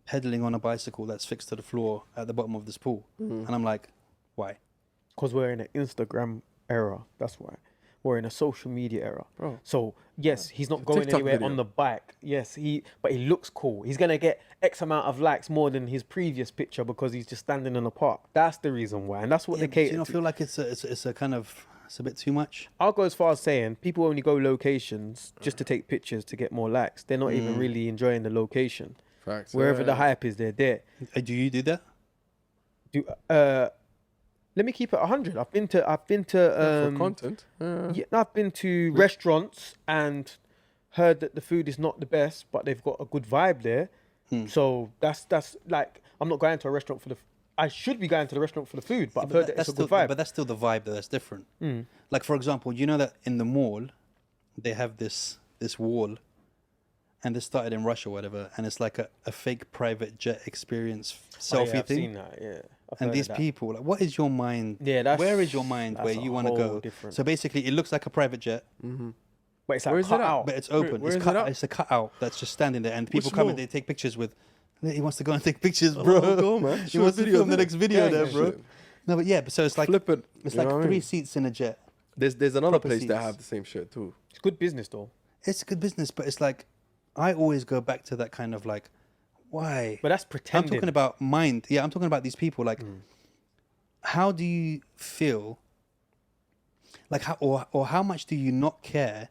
pedaling on a bicycle that's fixed to the floor at the bottom of this pool. And I'm like, why? because we're in an Instagram era. That's why. We're in a social media era. Bro. So yes, he's not going TikTok anywhere video. on the bike. Yes, but he looks cool. He's gonna get X amount of likes more than his previous picture because he's just standing in a park. That's the reason why, and that's what Yeah, they but do cater you not to. feel like it's a kind of, it's a bit too much? I'll go as far as saying people only go locations just to take pictures to get more likes. They're not even really enjoying the location. Facts. Wherever the yeah. hype is, they're there. Do you do that? Let me keep it 100. I've been to For content. yeah, I've been to restaurants and heard that the food is not the best, but they've got a good vibe there. So that's like I'm not going to a restaurant for the. I should be going to the restaurant for the food, but I've heard that it's a good vibe. But that's still the vibe that's different. Like for example, you know that in the mall, they have this wall, and this started in Russia or whatever, and it's like a fake private jet experience Oh, selfie yeah, I've thing. seen that, yeah. I've And heard these of that. people, like, what is your mind? Yeah, that's- where is your mind that's where a you want to whole go? different- So basically, it looks like a private jet, But it's like Where is it cut at? out. but it's open. where it's is cut. it at? It's a cutout that's just standing there, and people Which come and law? they take pictures with. He wants to go and take pictures, bro. go, man. He Show a wants to video film the there. next video Yeah, there, yeah, bro. shit. No, but yeah, but so it's like Flip it. it's you like know what I 3 mean? seats in a jet. There's another proper place that seats. have the same shit too. It's good business though. It's good business, but it's like I always go back to that kind of like, why? But that's I'm pretending. talking about mind. Yeah, I'm talking about these people. Like, how do you feel? Like, how or how much do you not care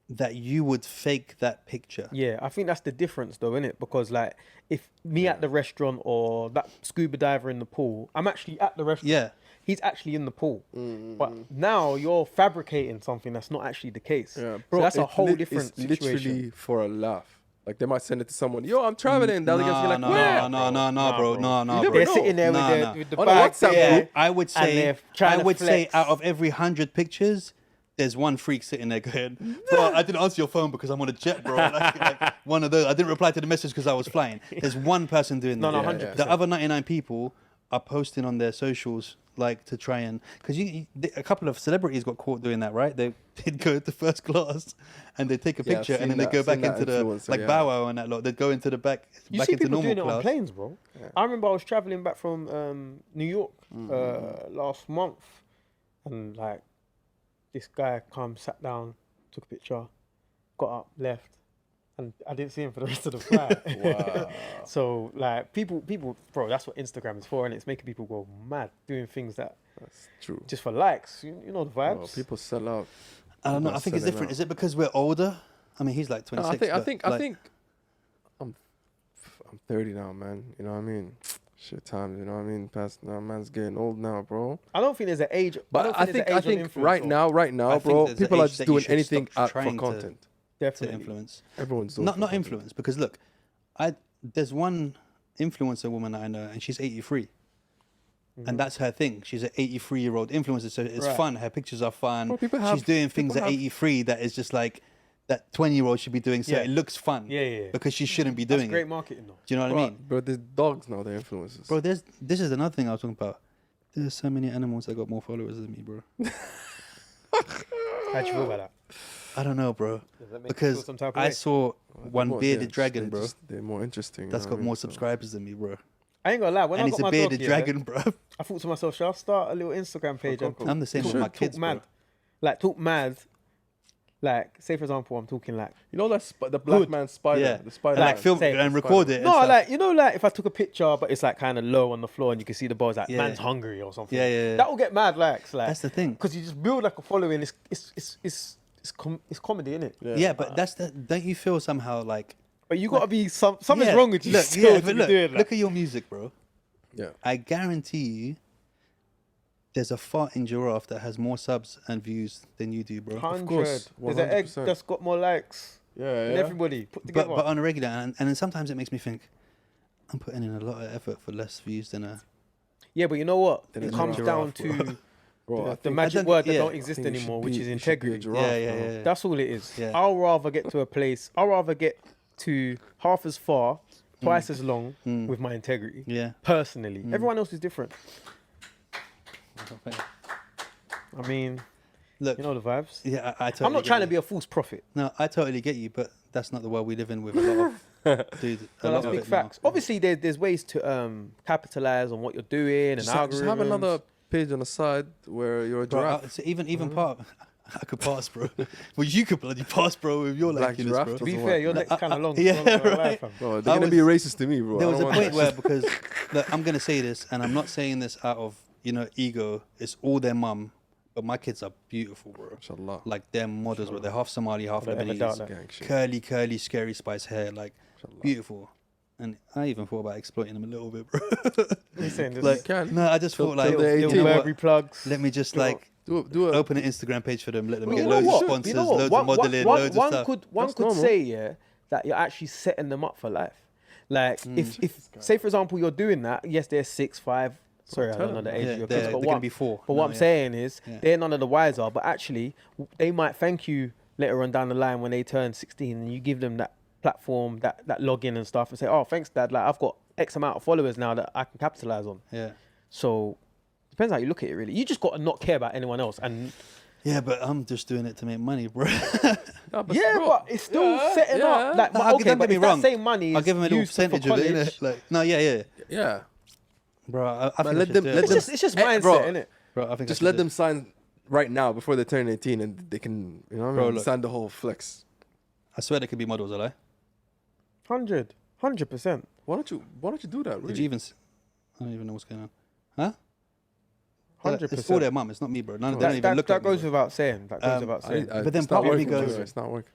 that you would fake that picture? Yeah, I think that's the difference though, isn't it? Because like, if me at the restaurant or that scuba diver in the pool, I'm actually at the restaurant. Yeah. He's actually in the pool. But now you're fabricating something that's not actually the case. Yeah, so that's a it's whole different it's situation. literally for a laugh. Like they might send it to someone. Yo, I'm traveling. The other guy's like, no, where? no, bro, no, You never They're know. sitting there Nah. with the On a bag WhatsApp there, group, I would and say, they're trying to flex. out of every 100 pictures, there's one freak sitting there going, bro, I didn't answer your phone because I'm on a jet, bro. Like, one of those. I didn't reply to the message because I was flying. There's one person doing that. No, Yeah, 100%. The other 99 people are posting on their socials, like, to try and, because a couple of celebrities got caught doing that, right? They'd go to first class and they take a Yeah, I've picture and seen then they that- go I've back seen that into the, influencer, like yeah. Bow Wow and that lot. They'd go into the back You back see into people normal doing it on class. planes, bro. I remember I was traveling back from New York last month, and like this guy sat down, took a picture, got up, left, and I didn't see him for the rest of the flight. Wow. So like people, bro, that's what Instagram is for, and it's making people go mad doing things that That's true. just for likes. You know the Bro, vibes. people sell out. I don't know. People I think it's selling different. out. Is it because we're older? I mean, he's like 26. No, I but, think like, I'm 30 now, man. You know what I mean? Shit times, you know what I mean? Past now, man's getting old now, bro. I don't think there's an age. But I think right now, I think bro, there's an people are age just that you doing should anything stop for trying to- content. to definitely influence. Everyone's doing Not for content. influence, because look, there's one influencer woman that I know, and she's 83. And that's her thing. She's an 83-year-old influencer, so it's Right. fun. Her pictures are fun. Well, people She's have- doing things people at have- 83 that is just like that 20-year-old should be doing. So Yeah. it looks fun. Yeah. Because she shouldn't be That's doing great it. marketing though. Do you know what I mean? Bro, there's dogs now, they're influencers. Bro, this is another thing I was talking about. There's so many animals that got more followers than me, bro. How'd you feel about that? I don't know, bro. Does that make you feel Because some type of I way? saw one Well, bearded yeah, dragon, bro. They're more interesting. you That's know got what I more mean? So- subscribers than me, bro. I ain't gonna lie. When And I it's got a my bearded dog, dragon, bro. I thought to myself, shall I start a little Instagram page and I'm the same with Sure. my kids, talk mad? bro. Like talk mad. Like say for example, I'm talking like You know that the black Good. man spider? Yeah. The spider. And like man. film Say- and record it. and no, stuff. like you know, like if I took a picture but it's like kind of low on the floor and you can see the balls, like Yeah. man's hungry or something. Yeah. That will get mad likes. Like That's the thing. because you just build like a following. It's comedy, innit? Yeah, but that's the. Don't you feel somehow like But you gotta be something's Yeah, wrong with you. Look, still yeah, to but be look, doing that. look at your music, bro. Yeah. I guarantee you, there's a farting giraffe that has more subs and views than you do, bro. 100. course, There's an egg 100%. that's got more likes Yeah, than yeah. everybody put together. But on a regular, and then sometimes it makes me think, I'm putting in a lot of effort for less views than a. yeah, but you know what? Then It it's comes a down giraffe, to Bro, I the think- magic don't- word that yeah, don't I exist think you should anymore, be- which is you should be a integrity. giraffe, Yeah, bro. yeah. That's all it is. Yeah. I'll rather get to a place. I'll rather get to half as far, twice as long with my integrity. Yeah. Personally, everyone else is different. I mean, Look, you know the vibes. yeah, I totally. I'm not get trying to you. be a false prophet. No, I totally get you, but that's not the world we live in with a lot of dude. A No, lot that's of big it now. facts. Obviously, there's ways to capitalize on what you're doing and Just have algorithms. another page on the side where you're a Bro, giraffe. so even part, I could pass, bro. Well, you could bloody pass, bro, with your Black likeness, giraffe bro. To be doesn't fair, work. your neck's kind of long. yeah, so I'm not gonna lie, right. fam. Bro, they're I gonna be was- racist to me, bro. There I was don't a want point that where, shit. because look, I'm gonna say this, and I'm not saying this out of ego. It's all their mum, but my kids are beautiful, bro. Mashallah. Like they're models, bro. They're half Somali, half I don't ever doubt Lebanese. that. Gang shit. Curly, scary spice hair, like Mashallah. beautiful. And I even thought about exploiting them a little bit, bro. What are you saying? This like, is can. no, I just Till- thought like, till little, they're little 18. Burberry plugs. let me just like Do it. open an Instagram page for them. Let them But get you know loads of what? sponsors, You know what? loads of modeling, loads of stuff. One That's could normal. say, yeah, that you're actually setting them up for life. Like if say for example you're doing that, yes, they're 6, 5. Sorry, I tell don't know them. the age Yeah, of your they're kids, but gonna what, be 4. but what I'm saying is Yeah. they're none of the wiser. But actually, they might thank you later on down the line when they turn 16 and you give them that platform, that login and stuff and say, oh, thanks, Dad. Like, I've got X amount of followers now that I can capitalize on. Yeah. So depends how you look at it, really. You just got to not care about anyone else. And Yeah, but I'm just doing it to make money, bro. No, but yeah, bro, but it's still setting up. Like, No, but okay, don't but get me if that wrong. same money is I'll give him a little used for percentage of it. college, Innit? Like, no, yeah. yeah. Bro, I think let I should them- do it. let them- it's just mindset, bro. innit? Bro, I think I Just should let do them it. sign right now before they turn 18 and they can, you know what I Bro, mean? look. Sign the whole flex. I swear they could be models, are 100%. Why don't you do that? Did Really? you even? I don't even know what's going on. Huh? 100%. It's for their mum. It's not me, bro. None, they don't even That, look that at me, goes bro. without saying. That goes without saying. But then it's part not of me working, goes- Jibber, it's not working.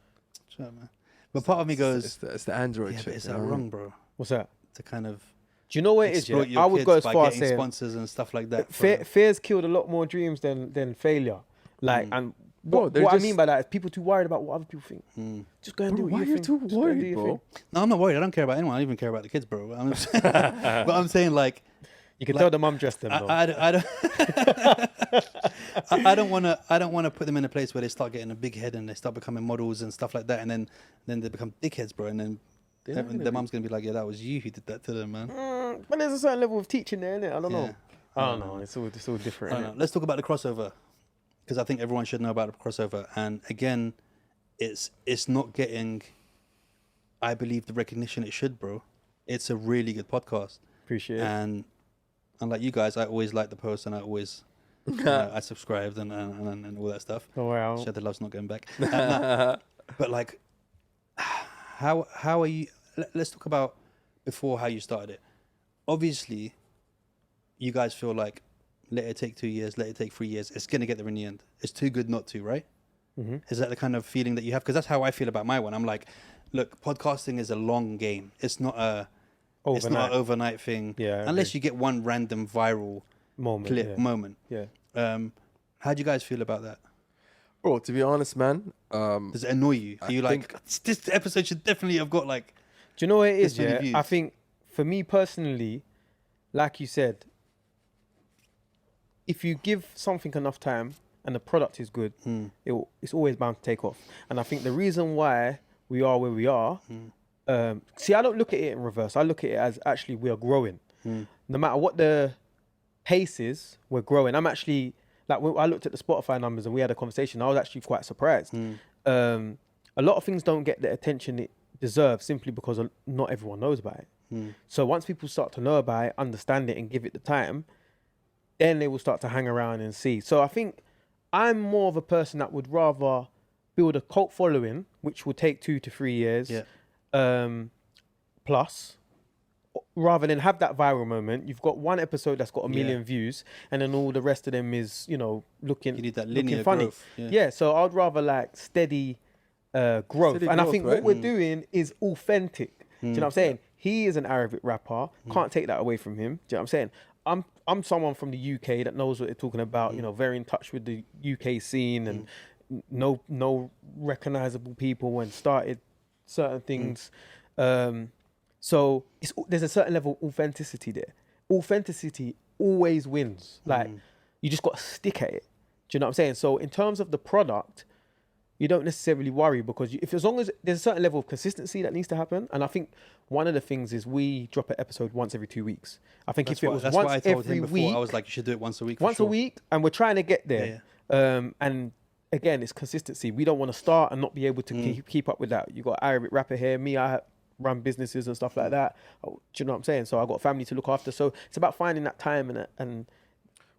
Shut up, man. But part of me goes, It's the Android yeah, shit. but is you that know what I wrong, mean? bro? What's that? To kind of Do you know what it is? exploit Yeah? your I would kids go as by far as getting saying sponsors and stuff like that. fear's killed a lot more dreams than failure. Like, and Bro, what, they're what I just- mean by that is people too worried about what other people think. Just go and Bro, do why your are you thing. too Just go and do worried, your bro? thing. No, I'm not worried. I don't care about anyone. I don't even care about the kids, bro. But I'm saying like, You can Like, tell the mum dressed them though. I don't want to put them in a place where they start getting a big head and they start becoming models and stuff like that, and then they become dickheads, bro. And then their mum's gonna be like, yeah, that was you who did that to them, man. But there's a certain level of teaching there, innit? I don't Yeah. know. I don't know. It's all different. I don't know. Innit? Let's talk about the crossover, because I think everyone should know about the crossover. And again, it's not getting, I believe, the recognition it should, bro. It's a really good podcast, Appreciate it. and like you guys, I always like the post, and I always I subscribed and all that stuff. Oh wow. Shed the Love's not going back. No. But like, how are you? Let's talk about before how you started it. Obviously, you guys feel like let it take 2 years, let it take 3 years. It's gonna get there in the end. It's too good not to, right? Mm-hmm. Is that the kind of feeling that you have? Because that's how I feel about my one. I'm like, look, podcasting is a long game. It's not a It's not an overnight thing. Yeah, I unless agree. you get one random viral moment. clip Yeah. moment. Yeah. How do you guys feel about that? Bro, to be honest, man, Does it annoy you? Are I you like, think- this episode should definitely have got like, Do you know what it is? This many Yeah, views. I think for me personally, like you said, if you give something enough time and the product is good, it's always bound to take off. And I think the reason why we are where we are, see, I don't look at it in reverse. I look at it as actually we are growing. No matter what the pace is, we're growing. I'm actually, like, when I looked at the Spotify numbers and we had a conversation, I was actually quite surprised. A lot of things don't get the attention it deserves simply because not everyone knows about it. So once people start to know about it, understand it and give it the time, then they will start to hang around and see. So I think I'm more of a person that would rather build a cult following, which will take 2 to 3 years, plus, rather than have that viral moment. You've got one episode that's got a million views, and then all the rest of them is, you know, looking, you need that looking linear funny. growth. Yeah, so I'd rather like steady growth. Steady And I growth, think right? what we're doing is authentic. Do you know what I'm saying? He is an Arabic rapper. Can't take that away from him. Do you know what I'm saying? I'm someone from the UK that knows what they're talking about, you know, very in touch with the UK scene and no recognizable people and started certain things. So there's a certain level of authenticity there. Authenticity always wins. Like, you just got to stick at it. Do you know what I'm saying? So in terms of the product, you don't necessarily worry because as long as there's a certain level of consistency that needs to happen. And I think one of the things is we drop an episode once every 2 weeks. I think if it was that's once what I told every him before. week, I was like, you should do it once a week. For once sure. a week, and we're trying to get there. And again, it's consistency. We don't want to start and not be able to keep up with that. You got Arabic rapper here, me, I run businesses and stuff like that. Do you know what I'm saying? So I got family to look after. So it's about finding that time and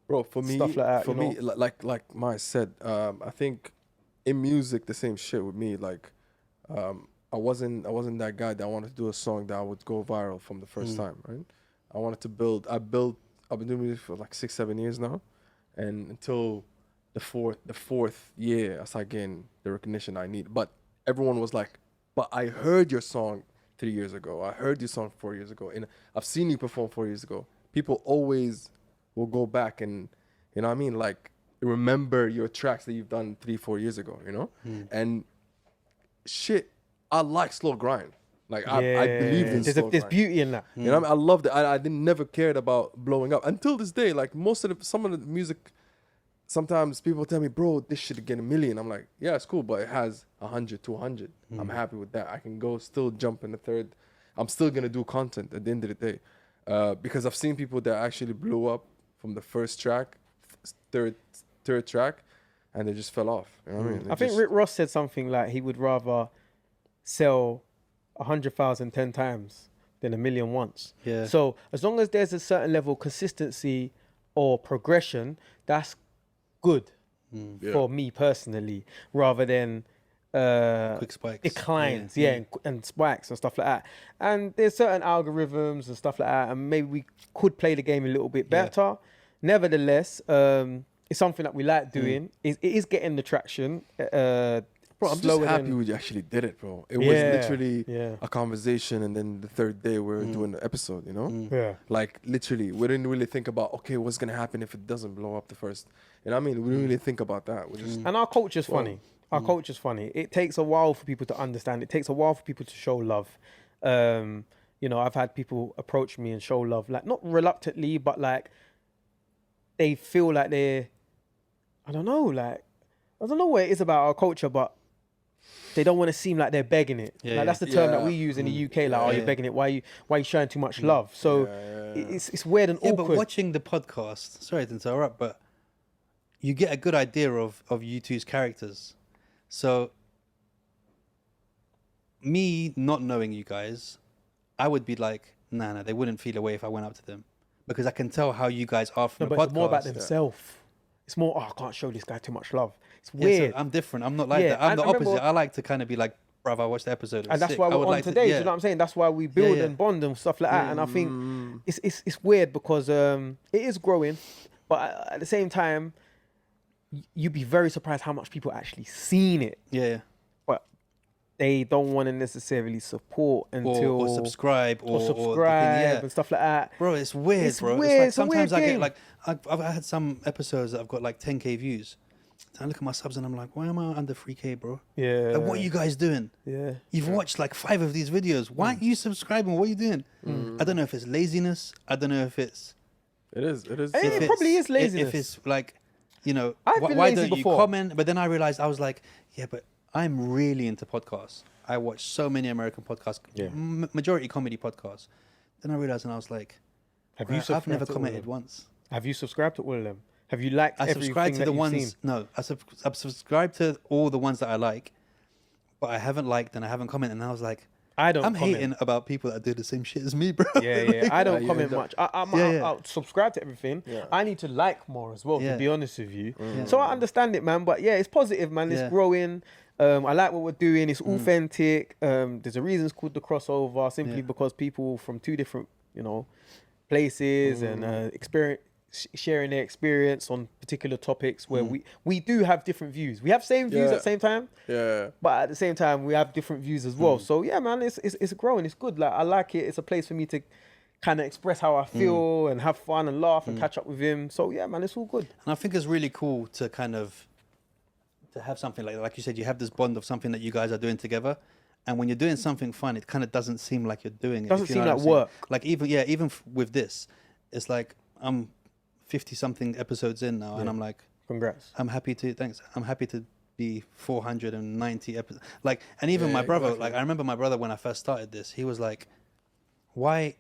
bro, for me, stuff like that, for you me, know? like Maya said, I think in music the same shit with me. Like, I wasn't that guy that wanted to do a song that would go viral from the first time, right? I wanted to build. I've been doing music for like 6-7 years now, and until the fourth year, I started getting the recognition I need. But everyone was like, "But I heard your song 3 years ago. I heard your song 4 years ago, and I've seen you perform 4 years ago." People always will go back and, you know what I mean, like, remember your tracks that you've done 3-4 years ago, you know? And shit, I like slow grind. Like, I believed in slow there's grind. beauty in that. You know what I mean? I loved it. I never cared about blowing up until this day. Like, some of the music sometimes people tell me, bro, this should get 1 million. I'm like, yeah, it's cool, but it has 100, 200. I'm happy with that. I can go still jump in the third. I'm still gonna do content at the end of the day, because I've seen people that actually blew up from the first track, third track, and they just fell off. You know what I mean? I think Rick Ross said something like he would rather sell 100,000 10 times than 1 million once. Yeah. So as long as there's a certain level of consistency or progression, that's good for me personally, rather than Quick spikes. declines, and spikes and stuff like that. And there's certain algorithms and stuff like that, and maybe we could play the game a little bit better. Nevertheless, it's something that we like doing. It is getting the traction. Bro, I'm just happy we actually did it, bro. It was literally a conversation, and then the third day we were doing the episode, you know? Yeah. Like, literally, we didn't really think about, okay, what's going to happen if it doesn't blow up the first. You know what I mean? We didn't really think about that. We just, And our culture's funny. Our culture's funny. It takes a while for people to understand. It takes a while for people to show love. You know, I've had people approach me and show love, like, not reluctantly, but like they feel like they're, I don't know what it is about our culture, but they don't want to seem like they're begging it. Like that's the term that we use in the UK. Like, you're begging it. Why are you showing too much love? So it's weird and awkward. But watching the podcast, sorry to interrupt, but you get a good idea of you two's characters. So me not knowing you guys, I would be like, nah, they wouldn't feel away if I went up to them, because I can tell how you guys are from the podcast. It's more about themselves. It's more, I can't show this guy too much love. It's weird. So I'm different. I'm not like that. I'm the opposite. I like to kind of be like, bruv, I watched the episode. And that's why we're on today. Do you know what I'm saying? That's why we build and bond and stuff like that. And I think it's weird because it is growing, but at the same time, you'd be very surprised how much people actually seen it. Yeah. But they don't want to necessarily support until or subscribe or subscribe and stuff like that. Bro, it's weird, It's bro. weird. It's like It's a sometimes weird I get game. like I've had some episodes that I've got like 10k views. And I look at my subs and I'm like, why am I under 3k, bro? Yeah. Like, what are you guys doing? Yeah. You've watched like 5 of these videos. Why aren't you subscribing? What are you doing? I don't know if it's laziness. I don't know if it's. it is. It probably is laziness. If it's like, you know, I've been why lazy don't before. you comment? But then I realized, I was like, yeah, but I'm really into podcasts. I watch so many American podcasts, majority comedy podcasts. Then I realized, and I was like, Have you I've subscribed never to all of commented them? once. Have you subscribed to all of them? Have you liked I everything subscribe to that the you've ones. seen? No, I've subscribed to all the ones that I like, but I haven't liked and I haven't commented. And I was like, I don't I'm comment. hating about people that do the same shit as me, bro. Yeah. I don't you comment don't. much. I'll subscribe to everything. Yeah. I need to like more as well, Yeah. to be honest with you. So I understand it, man. But yeah, it's positive, man. It's growing. I like what we're doing. It's authentic. There's a reason it's called the Crossover, simply because people from two different, places and sharing their experience on particular topics where we do have different views. We have same views at the same time. Yeah. But at the same time, we have different views as well. So yeah, man, it's growing. It's good. Like, I like it. It's a place for me to kind of express how I feel and have fun and laugh and catch up with him. So yeah, man, it's all good. And I think it's really cool to kind of to have something like you said, you have this bond of something that you guys are doing together. And when you're doing something fun, it kind of doesn't seem like you're doing it. Doesn't if you seem know like what I'm saying. work. Like even with this, it's like I'm 50 something episodes in now, and I'm like, Congrats. I'm happy to be 490 episodes. Like, and even my brother, exactly. like I remember my brother when I first started this, he was like, why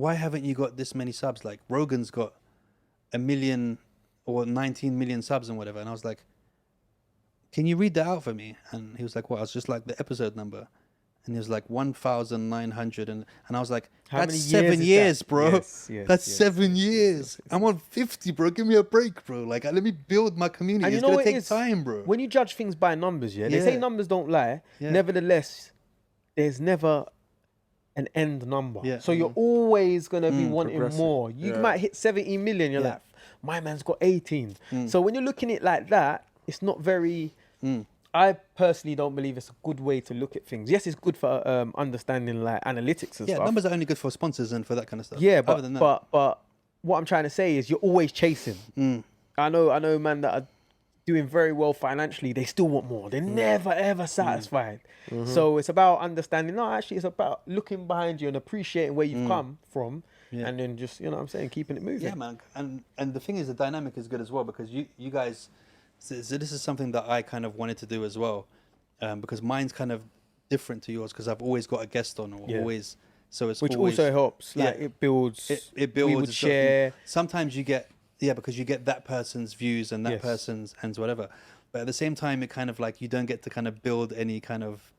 haven't you got this many subs? Like Rogan's got 1 million or 19 million subs and whatever. And I was like, can you read that out for me? And he was like, what? I was just like, the episode number. And he was like 1,900. And I was like, How that's many 7 years is years, that? bro. Yes, That's yes. 7 years. I'm on 50, bro. Give me a break, bro. Like, let me build my community. And you It's know going what to it take is? time, bro. When you judge things by numbers, they say Yeah. numbers don't lie. Yeah. Nevertheless, there's never an end number. Yeah. So you're always going to be wanting Progressive. more. You Yeah. might hit 70 million. You're Yeah. like, my man's got 18. So when you're looking at it like that, it's not very... I personally don't believe it's a good way to look at things. Yes, it's good for understanding like analytics and Yeah, stuff. numbers are only good for sponsors and for that kind of stuff. Yeah, Other than that, but what I'm trying to say is you're always chasing. I know, man, that are doing very well financially. They still want more. They're never ever satisfied. So it's about understanding. No, actually, it's about looking behind you and appreciating where you've come from, Yeah. and then just, you know what I'm saying, keeping it moving. Yeah, man. And the thing is, the dynamic is good as well because you guys. So this is something that I kind of wanted to do as well, because mine's kind of different to yours because I've always got a guest on or Yeah. always. So it's Which always, also helps. Like yeah. it builds. It builds. We would it's got- share. Sometimes you get because you get that person's views and that Yes. person's and whatever. But at the same time, it kind of like you don't get to kind of build any kind of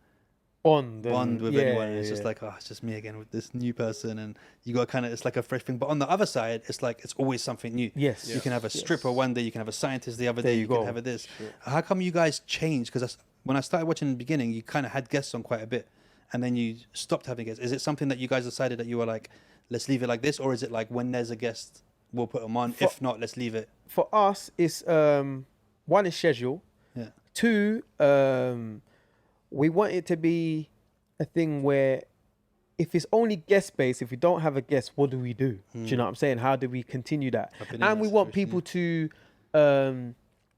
Bond with yeah, anyone. yeah, It's just yeah. like, oh, it's just me again with this new person, and you got kind of it's like a fresh thing. But on the other side, it's like it's always something new. Yes. You can have a Yes. stripper one day, you can have a scientist the other There day, you you go. can have a this. How come you guys changed? Because when I started watching in the beginning, you kind of had guests on quite a bit, and then you stopped having guests. Is it something that you guys decided that you were like, let's leave it like this, or is it like when there's a guest, we'll put them on. If not, let's leave it. For us, it's one is schedule. Yeah. Two, we want it to be a thing where if it's only guest based, if we don't have a guest, what do we do? Do you know what I'm saying? How do we continue that? I've been in And that we want situation, people to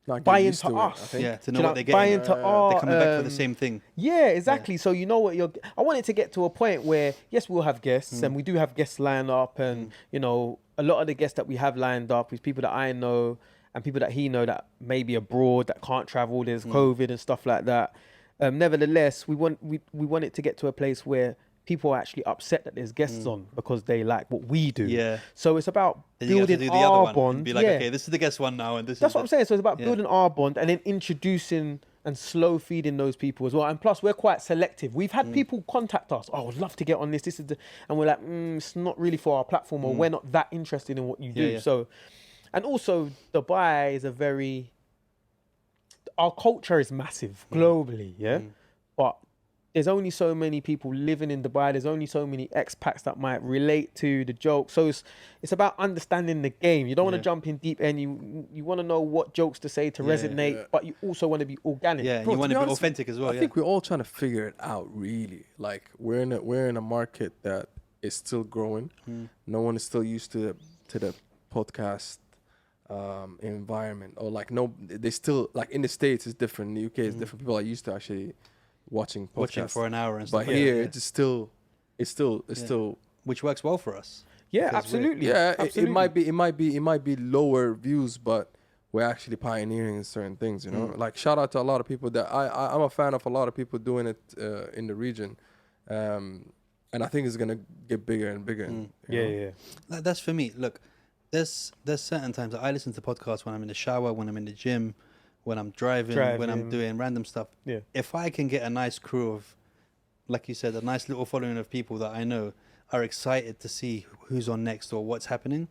Like, buy get used into to it, I us. think. Yeah, to Do know you what they're buy getting. into our, They're coming back for the same thing. Yeah, exactly. So you know what I want it to get to a point where yes, we'll have guests, and we do have guests lined up, and you know a lot of the guests that we have lined up is people that I know and people that he know that may be abroad that can't travel. There's COVID and stuff like that. Nevertheless, we want it to get to a place where people are actually upset that there's guests on because they like what we do. Yeah. So it's about Then you have to building do the other our one bond. and be like, yeah. okay, this is the guest one now, and this That's is what I'm saying. So it's about Yeah. building our bond and then introducing and slow feeding those people as well. And plus, we're quite selective. We've had people contact us. Oh, I'd love to get on this. And we're like, it's not really for our platform, or we're not that interested in what you do. Yeah, yeah. So, and also, Dubai is our culture is massive globally, yeah? But there's only so many people living in Dubai. There's only so many expats that might relate to the joke. So it's about understanding the game. You don't want to jump in deep end. You want to know what jokes to say to resonate, but you also want to be organic. Yeah, and Bro, you to want be to be honest, authentic as well. I think we're all trying to figure it out, really. Like we're in a market that is still growing. No one is still used to the podcast environment, or like they still like in the States it's different. In the UK it's different. People are used to actually watching podcasts for an hour and stuff. but here it's still which works well for us. Yeah, Because absolutely. yeah, Absolutely. it might be lower views, but we're actually pioneering certain things, you know. Like shout out to a lot of people that I'm a fan of. A lot of people doing it in the region, and I think it's gonna get bigger and bigger. you Yeah, know? yeah. That's for me. Look, there's certain times that I listen to podcasts when I'm in the shower, when I'm in the gym, when I'm driving, when I'm doing random stuff. Yeah. If I can get a nice crew of, like you said, a nice little following of people that I know are excited to see who's on next or what's happening,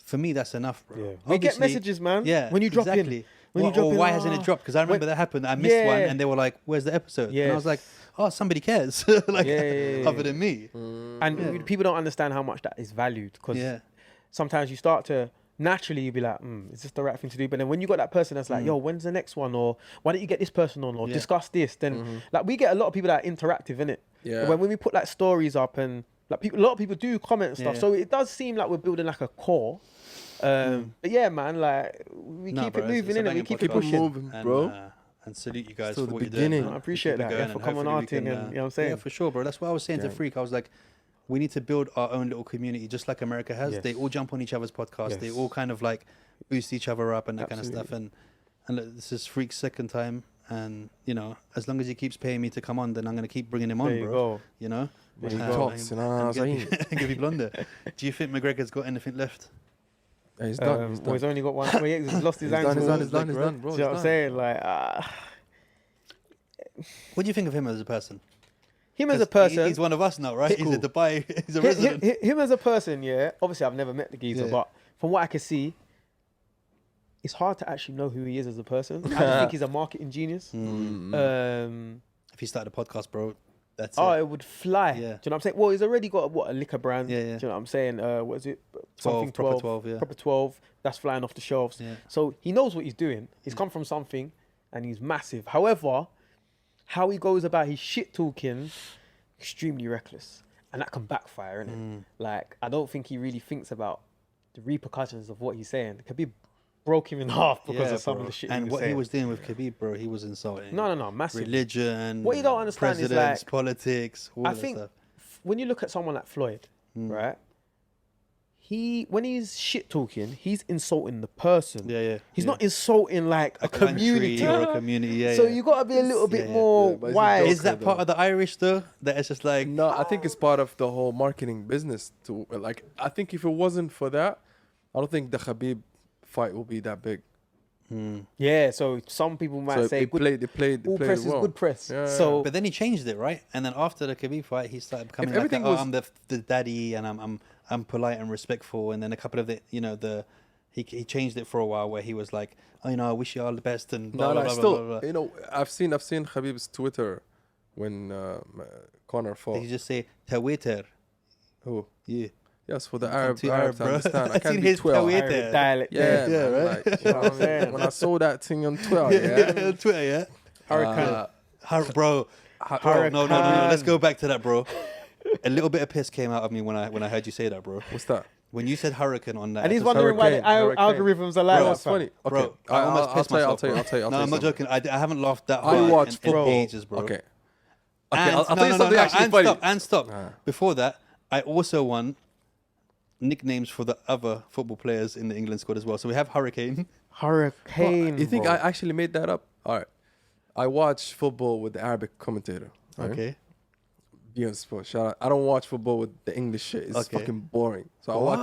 for me that's enough, bro. Yeah. We get Obviously- messages, man. Yeah, When you drop exactly. in. When you Or drop in, why hasn't it dropped? Because I remember that happened. I missed one, Yeah. and they were like, "Where's the episode?" And I was Yes. like, "Oh, somebody cares." Like, Yeah. other than me. And people don't understand how much that is valued, because Yeah. sometimes you start to naturally you'll be like, is this the right thing to do? But then when you got that person that's like, yo, when's the next one? Or why don't you get this person on? Or Yeah. discuss this? Then like we get a lot of people that are interactive in it. Yeah. When we put like stories up and like a lot of people do comment and stuff. Yeah. So it does seem like we're building like a core. But yeah, man, like we No, keep bro, it it's moving a in it. We banging keep it podcast. Keep it pushing. moving, And, bro. And salute you guys Still for the what you're beginning. doing. I appreciate Keep it that. going, Yeah, for and coming hopefully we arting can, and you know what I'm saying. Yeah, for sure, bro. That's what I was saying to Gang. Freak. I was like, we need to build our own little community, just like America has. Yes. They all jump on each other's podcasts. They Yes. all kind of like boost each other up and that kind of Absolutely. stuff. And look, this is Freak's second time. And, you know, as long as he keeps paying me to come on, then I'm going to keep bringing him on, There you bro. go. You know? When he And- talks, you know what I'm and saying? get people on there. Do you think McGregor's got anything left? Yeah, he's done. He's Well, done. he's only got one. Well, yeah, he's lost his He's ankle. done. He's done. Like, He's done, bro. Do you know what I'm He's saying? Like, What do you think of him as a person? him as a 'Cause person. He's one of us now, right? He's cool. a Dubai, he's a resident. Him as a person, yeah. Obviously, I've never met the geezer, Yeah. but from what I can see, it's hard to actually know who he is as a person. I just think he's a marketing genius. If he started a podcast, bro, that's Oh, it. it would fly. Yeah. Do you know what I'm saying? Well, he's already got a liquor brand. Yeah, yeah. Do you know what I'm saying? What is it? 12, proper 12, yeah. Proper 12. That's flying off the shelves. Yeah. So he knows what he's doing. He's come from something, and he's massive. However, how he goes about his shit talking, extremely reckless, and that can backfire, innit? Like, I don't think he really thinks about the repercussions of what he's saying. It could be broke him in half because Yeah, of some bro. of the shit and he was what saying. he was doing with Khabib, bro, he was insulting. No, massive. Religion. What you don't understand is, presidents, like, politics, all I that think stuff. when you look at someone like Floyd, right? when he's shit talking, he's insulting the person. Yeah. He's not insulting like a community. country or a community. Yeah. So yeah. you gotta be a little bit Yeah. more Yeah, but it's a wise. joke. Is that part of the Irish though? That it's just like No, I think it's part of the whole marketing business too. Like, I think if it wasn't for that, I don't think the Khabib fight will be that big. Yeah, so some people might So say they played all press well. is good press. Yeah, So But then he changed it, right? And then after the Khabib fight, he started becoming like, everything oh, was- I'm the daddy, and I'm polite and respectful. And then a couple of he changed it for a while, where he was like, oh, I wish you all the best, and blah, No, blah, no, blah, still, blah, blah. I've seen Khabib's Twitter when Conor fought. He just say Twitter. Who? Yeah, Yes, for the I'm Arab, too Arabs to bro. understand. I I can't seen be his 12. Twitter. Irish dialect. Yeah, Yeah, man, right. like, you know what I'm saying? When I saw that thing on Twitter, yeah. Twitter, yeah. Hurricane. Bro, Hurricane. no. Let's go back to that, bro. A little bit of piss came out of me when I heard you say that, bro. What's that? When you said hurricane on that, And he's episode- wondering why the Hurricane. algorithms are like Bro, that. it's funny. Okay, Bro, I almost pissed myself. I'll tell you. No, I'm not joking. I haven't laughed that I hard watched in football. ages, bro. Okay. And, I'll tell you something actually and funny. Stop. Before that, I also won nicknames for the other football players in the England squad as well. So we have Hurricane. Hurricane. You think bro. I actually made that up? All right. I watch football with the Arabic commentator. Right? Okay. Beyond Sport. Shout out. I don't watch football with the English shit. It's Okay. fucking boring. So I watch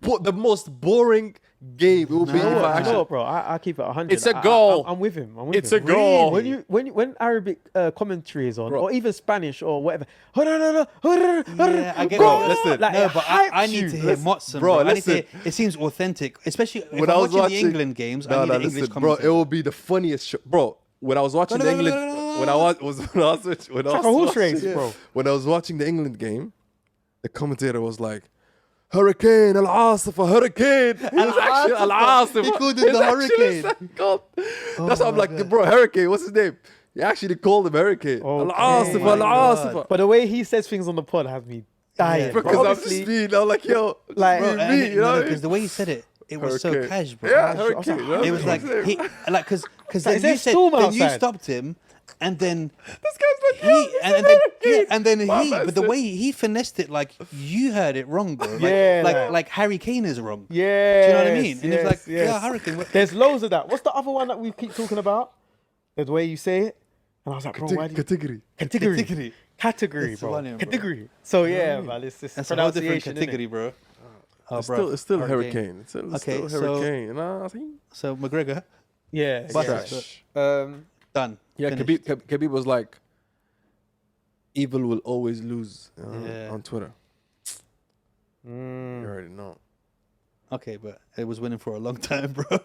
What? the most boring game. It will be. You know if what, I you know actually- what, bro? I keep it 100. It's a goal. I'm with him. It's a goal. When Arabic commentary is on, Bro. or even Spanish or whatever. Yeah, I get Bro, it. listen. Like, No, it but hypes I need you. to hear Motson, Bro, bro. I need to listen. hear, it seems authentic, especially if When I'm I was watching the watching England games. I need the English listen, bro. commentary. It will be the funniest show, bro. When I was watching the England, when I was like a horse race, bro. When I was watching the England game, the commentator was like, "Hurricane, Al-Asifa, Hurricane." It was actually Al-Asifa. He called him the Hurricane. That's why I'm like, bro, Hurricane. What's his name? He actually called him Hurricane. Okay. Al-Asifa, my Al-Asifa. But the way he says things on the pod has me dying. But Because I'm obviously, speed. I'm like, yo, like, bro, And me, you know? because the way he said it, it was so Hurricane. cash, bro. Yeah, I was Hurricane. like, It was like he like because Is then there you said storm then you outside? stopped him, and then This guy's like, he yo, this and is then Hurricane. and then My he man but the said- way he finessed it, like you heard it wrong, bro. Like, Yeah, like Harry Kane is wrong. yeah. Do you know what I mean? And it's like, yeah, Hurricane. There's loads of that. What's the other one that we keep talking about? The way you say it. And I was like, bro, why do you... Category. Category. Category, It's bro. funny, bro. Category. So yeah, man, it's this That's a whole different pronunciation, innit? category, bro. Oh, It's still Hurricane. It's still Okay, so- Hurricane. Nah, I think So McGregor Yeah. Bust yeah. it. Done. yeah. Finished. Khabib was like, "Evil will always lose" Yeah. on Twitter. Mm. You already know. Okay, but it was winning for a long time, bro.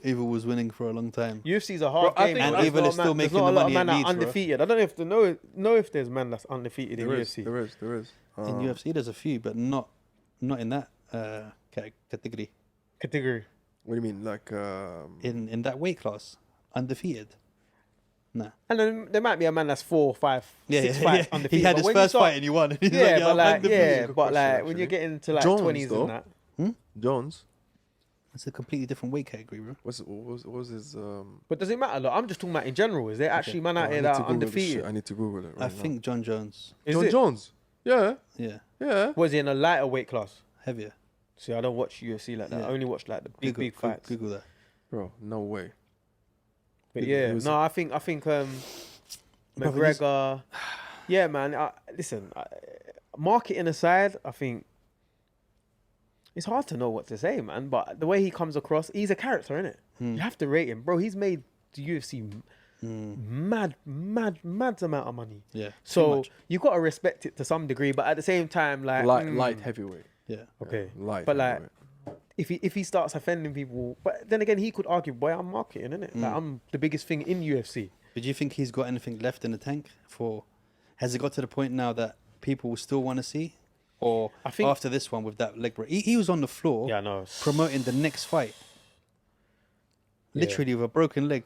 Evil was winning for a long time. UFC's a hard Bro, I game. think- bro. And There's Evil not is a still man- making there's not the a lot money of it man that needs, bro. undefeated. I don't know if know if there's man that's undefeated in UFC. There is. In UFC, there's a few, but not in that category. Category. What do you mean, like? In that weight class, undefeated. Nah. And then there might be a man that's 4, 5, Yeah, 6 yeah, fights yeah. undefeated. He had but his when you first start- fight and he won. He's Yeah, like, but I'm like, undefeated. but like question, when you're actually. getting to like Jones, 20s though. and that. Jones. It's a completely different weight category, bro. What was his? But does it matter? Look, I'm just talking about in general. Is there actually man out I here need that to are Google this shit. undefeated? I need to Google it. Right I now. think John Jones. Is John it? Jones. Yeah, Yeah, yeah. Was he in a lighter weight class? heavier. See, I don't watch UFC like that. Yeah. I only watch like the big fights. Google that. Bro, no way. But He yeah, was- no, I think Bro, McGregor. Yeah, man. Listen, marketing aside, I think it's hard to know what to say, man. But the way he comes across, he's a character, innit? You have to rate him, bro. He's made the UFC mad amount of money. Yeah. too So much. you got to respect it to some degree, but at the same time, like Light heavyweight. Yeah. okay, Light. but like heavyweight. if he starts offending people, but then again, he could argue, boy, I'm marketing, innit? Like I'm the biggest thing in UFC. But do you think he's got anything left in the tank for? Has it got to the point now that people will still want to see, or I think- after this one with that leg break, he was on the floor Yeah, I know. promoting the next fight, literally with a broken leg.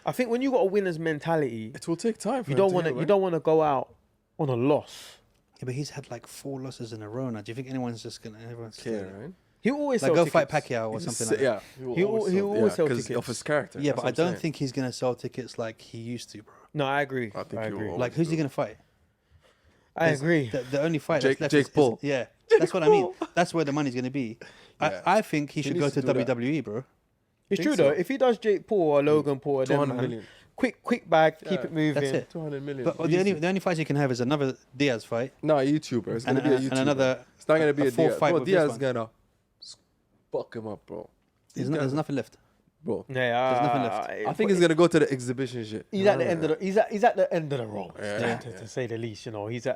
I think when you got a winner's mentality, It will take time. For you him don't to want to heal, you right? don't want to go out on a loss. Yeah, but he's had like 4 losses in a row now. Do you think anyone's just gonna everyone's just care, gonna- right? He always like sell go fight tickets. Pacquiao or He's something just- like that? yeah, He'll always sell 'cause tickets. of his character. Yeah, that's but what I I'm don't saying. think he's gonna sell tickets like he used to, bro. No, I agree. I think I he will agree. always Like, who's he do. gonna fight? I agree. The only fight Jake- that's left Jake is Paul. yeah. That's what I mean. That's where the money's going to be. Yeah. I think he should go needs to to do that. WWE, bro. It's Think true so. though. If he does Jake Paul or Logan Paul or them, 200 man, million. quick bag, keep Yeah, it moving. That's it. 200 million. But Easy. the only fights you can have is another Diaz fight No, a YouTuber. It's and, gonna be a and YouTuber. another. It's not gonna be a fourth Diaz. fight Bro, with this Diaz one. gonna fuck him up, bro. There's nothing left. Bro, Yeah, There's nothing left. I think he's gonna go to the exhibition shit. He's at the end of the he's at the end of the road, Yeah. to say the least. You know, he's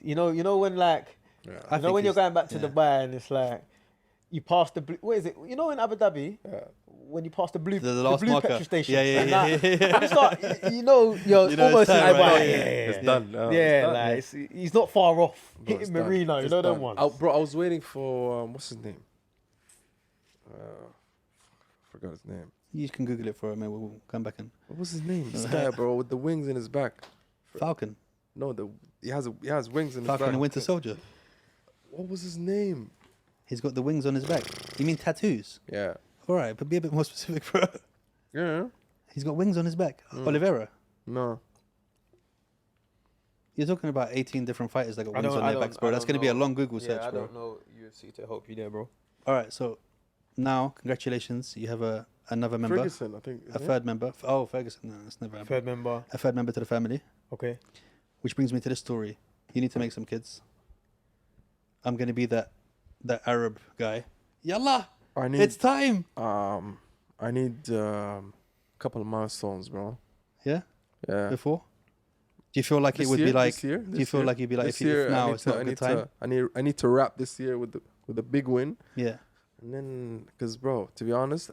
you know when like Yeah. I you know think when you're he's- going back to yeah. Dubai and it's like you pass the blue, what is it? You know in Abu Dhabi Yeah. when you pass the blue The last blue marker. petrol station. Yeah, yeah, and yeah, that- yeah. you start, you know, you're You know almost it's time, like, right? wow, Yeah, yeah, yeah, yeah, It's done. No, yeah, it's done. like he's not far off. Bro, it's Hitting done. Marino, you It's know them done. ones. Bro, I was waiting for what's his name? Forgot his name. You can Google it for a minute. We'll come back and What was his name? This guy, bro, with the wings in his back. Falcon. No, he has wings in his Falcon back. and Winter Soldier. What was his name? He's got the wings on his back. You mean tattoos? Yeah. All right, but be a bit more specific, bro. Yeah. He's got wings on his back. Oliveira. No. You're talking about 18 different fighters that got I wings don't- on I their don't- backs, bro. I That's don't going to be a know. long Google Yeah, search, I bro. don't know UFC to help you there, bro. All right, so now, congratulations. You have another member. Ferguson, I think. A third member. Oh, Ferguson. No, that's never happened. Third member. A third member to the family. Okay. Which brings me to this story. You need to make some kids. I'm going to be that Arab guy. Yallah! I need. It's time! I need a couple of milestones, bro. Yeah? Yeah. Before? Do you feel like This it would year, be like... this year, do you this feel year, like you'd be like, this if year, now I need it's to- not I a good need time? to- I need to wrap this year with a big win, Yeah. and then because bro, to be honest,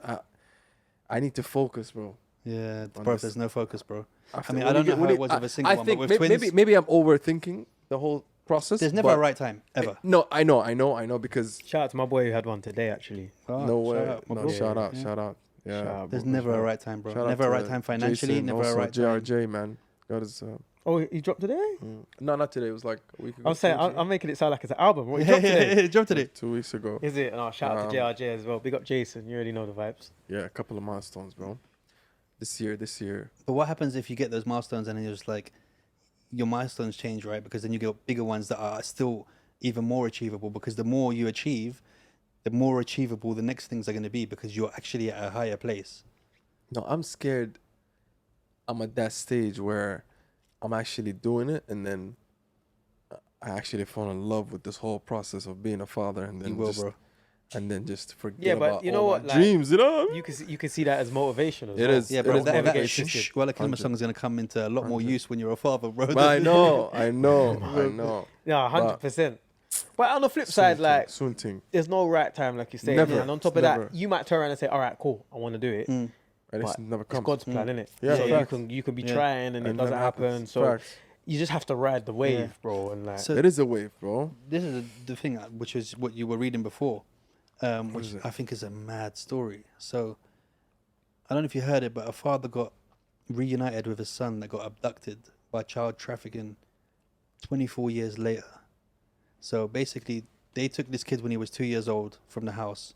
I need to focus, bro. Yeah, On bro, this. there's no focus, bro. After- I mean, when I don't you know get- how when it you- was with a single I one, think but with twins... maybe I'm overthinking the whole process. There's never but- a right time, ever. No, I know, because Shout out to my boy who had one today, actually. Oh, no way, shout out, my no, bro. shout out, Yeah. shout out, yeah. Shout out, There's bro. never a Shout out. right time, bro. Shout out Never a to right time financially, Jason, never a also right time. JRJ, man, got his. Oh, he dropped today? No, not today. It was like a week ago. I'm saying, 2 weeks I'm making it sound like it's an album. What, he Yeah, dropped today? yeah, dropped ago. it. 2 weeks ago. Is it? Oh, shout out to JRJ as well. Big up Jason. You already know the vibes. Yeah, a couple of milestones, bro. This year. But what happens if you get those milestones and then you're just like, your milestones change, right? Because then you get bigger ones that are still even more achievable, because the more you achieve, the more achievable the next things are going to be, because you're actually at a higher place. No, I'm scared. I'm at that stage where I'm actually doing it, and then I actually fall in love with this whole process of being a father, and then You will, just, bro. and then just forget Yeah, but about you know all what, my like, dreams. You know, You can see that as motivation as It well. is. Yeah, It bro, is that motivation. Well, Kalima song is going to come into a lot more 100. use when you're a father, bro. But I know. Yeah, 100%. But on the flip side, like, soon thing, there's no right time, like you say. Never. And on top of Never. that, you might turn around and say, all right, cool, I want to do it. and it's But never it's comes. God's plan, innit? Yeah, so facts. you can be Yeah. trying and it And doesn't never happen. happens. So Facts. you just have to ride the wave, bro. And like, So- It is a wave, bro. This is the thing, which is what you were reading before, which is it? I think is a mad story. So, I don't know if you heard it, but a father got reunited with his son that got abducted by child trafficking 24 years later. So basically, they took this kid when he was 2 years old from the house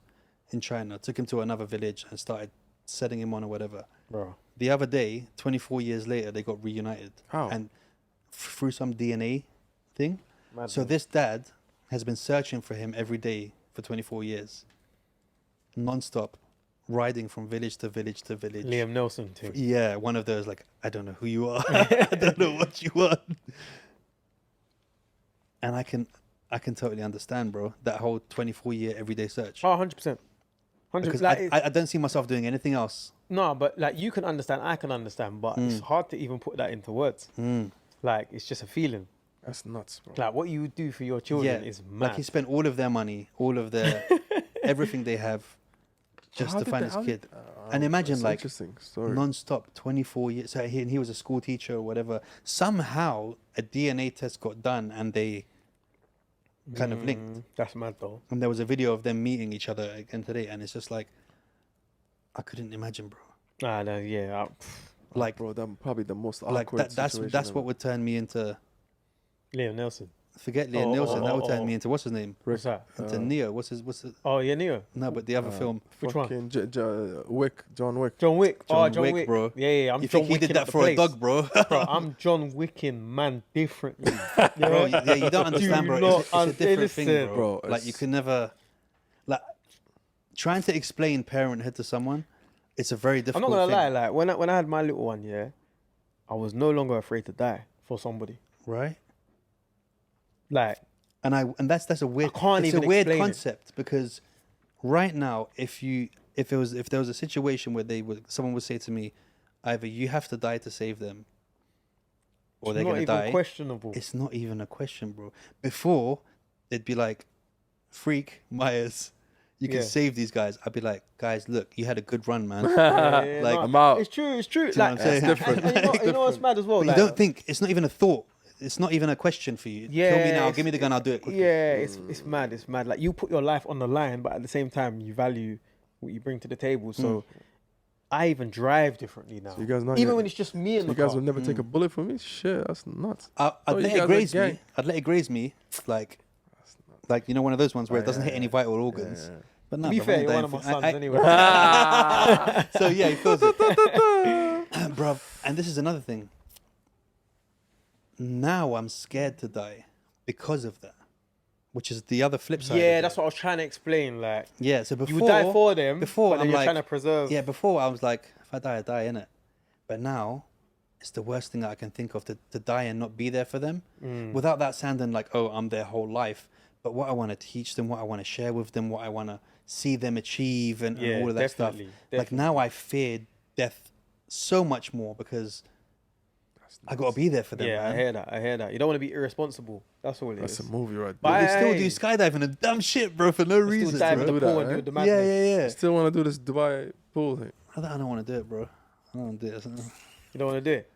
in China, took him to another village and started setting him on or whatever. bro. The other day, 24 years later, they got reunited. How? And through some DNA thing. Mad, So man. this dad has been searching for him every day for 24 years, non-stop, riding from village to village to village. Liam Nelson thing. Yeah, one of those like, I don't know who you are, I don't know what you want. And I can totally understand, bro, that whole 24-year everyday search. Oh, 100%. 100%. Because Like, I don't see myself doing anything else. no, but like you can understand, I can understand, but it's hard to even put that into words. Like, it's just a feeling. That's nuts, bro. Like, what you do for your children is mad. Like he spent all of their money, all of their everything they have, just How to did find they- his how kid. did- And imagine, that's like, interesting story. Non-stop, 24 years. So he was a school teacher or whatever. Somehow a DNA test got done and they kind of linked. That's mad, though. And there was a video of them meeting each other again today, and it's just like, I couldn't imagine, bro. Ah, no, yeah. Like, Bro, that's probably the most like awkward that's situation what ever. would turn me into. Liam Nelson. Forget Liam Nielsen. That will turn me into what's his name? What's that? Into Neo. What's his? Oh, yeah, Neo. No, but the other film. Which one? Fucking Wick, John Wick. John Wick. John John Wick, Wick, bro. Yeah, I'm You John think he Wicking did up that the for a place. dog, bro? Bro, I'm John Wicking man differently. Bro, yeah, you don't understand, bro. not It's a different thing, understand. bro. Bro, Like you can never, like, trying to explain parenthood to someone, it's a very I'm difficult. not gonna lie, thing, like when I had my little one, yeah, I was no longer afraid to die for somebody. right? Like, And that's a weird. I can't it's even a weird explain it. concept because right now, if there was a situation where someone would say to me, either you have to die to save them, or they're not gonna even die. questionable. It's not even a question, bro. Before, they'd be like, Freek, Myers, you can Yeah. save these guys. I'd be like, guys, look, you had a good run, man. Yeah, like, I'm out. It's true. It's true. you know Like, what I'm saying? and- and you know what's mad as well? But Like, you don't think, it's not even a thought. It's not even a question for you. Kill me now, it's- give me the gun, I'll do it quickly. Yeah, it's mad. It's mad. Like you put your life on the line, but at the same time, you value what you bring to the table. So I even drive differently now. You guys not Even yet- when it's just me in the You guys car. will never take a bullet from me? Shit, that's nuts. I'd Oh, you let guys it are graze gang. me. I'd let it graze me, like you know, one of those ones where it doesn't hit any vital organs. But no, To be bruv, fair, I'm you're dying one of my for- sons I- anyway. So yeah, he feels it. Bruv, and this is another thing. Now I'm scared to die because of that, which is the other flip side. Yeah, of that's it. what I was trying to explain. Like, Yeah, so before you would die for them, before but then I'm you're like, trying to preserve. Yeah, before I was like, if I die, I die, innit? But now, it's the worst thing that I can think of to die and not be there for them, without that sounding like, oh, I'm their whole life. But what I want to teach them, what I want to share with them, what I want to see them achieve, and Yeah, all of that stuff. definitely, Like now, I fear death so much more because I got to be there for them. Yeah, man. I hear that. You don't want to be irresponsible. That's all it That's is. a movie right But there. They still Hey. do skydiving and dumb shit, bro, for no Still reason. dive in Bro. the Do pool that, and do right? the Yeah, madness. yeah, yeah. I still want to do this Dubai pool thing. I don't want to do it, bro. I don't want to do it. You don't want to do it.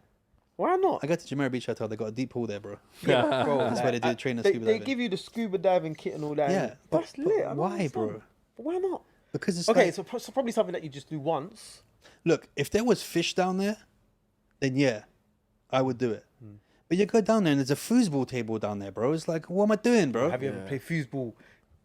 Why not? I go to Jumeirah Beach Hotel. They got a deep pool there, bro. Yeah, bro. That's why they do train and they, scuba they diving. give you the scuba diving kit and all that. Yeah, and but- that's but lit. I don't why, understand. bro? But why not? Because it's Okay, like, so probably something that you just do once. look, if there was fish down there, then yeah, I would do it. But you go down there and there's a foosball table down there, bro. It's like, what am I doing, bro? Have you ever played foosball?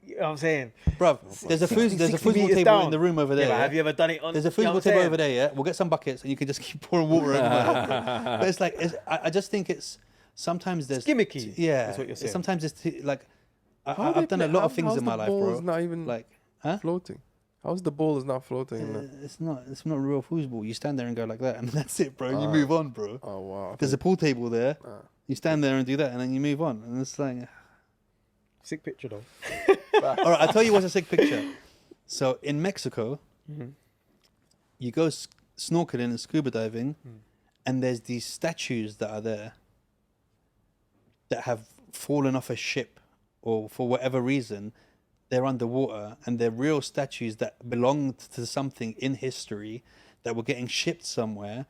You know what I'm saying? Bro, there's a 60 foosball meters table down. in the room over there. Yeah, but yeah? have you ever done it on? There's a you know foosball what I'm table saying? over there, yeah. We'll get some buckets and you can just keep pouring water over my head, bro. But it's like, I just think it's sometimes there's Gimmicky. Yeah, That's what you're saying. sometimes it's like How they I've done a play- lot of how- things how's in my the life, ball bro. is not even Like, huh? floating. How's the ball is not floating? It's not real foosball. You stand there and go like that, and that's it, bro. And you move on, bro. Oh wow. There's a pool table there. You stand there and do that, and then you move on, and it's like, Sick picture though. all right. I'll tell you what's a sick picture. So in Mexico, you go snorkeling and scuba diving, and there's these statues that are there that have fallen off a ship, or for whatever reason, they're underwater, and they're real statues that belonged to something in history that were getting shipped somewhere,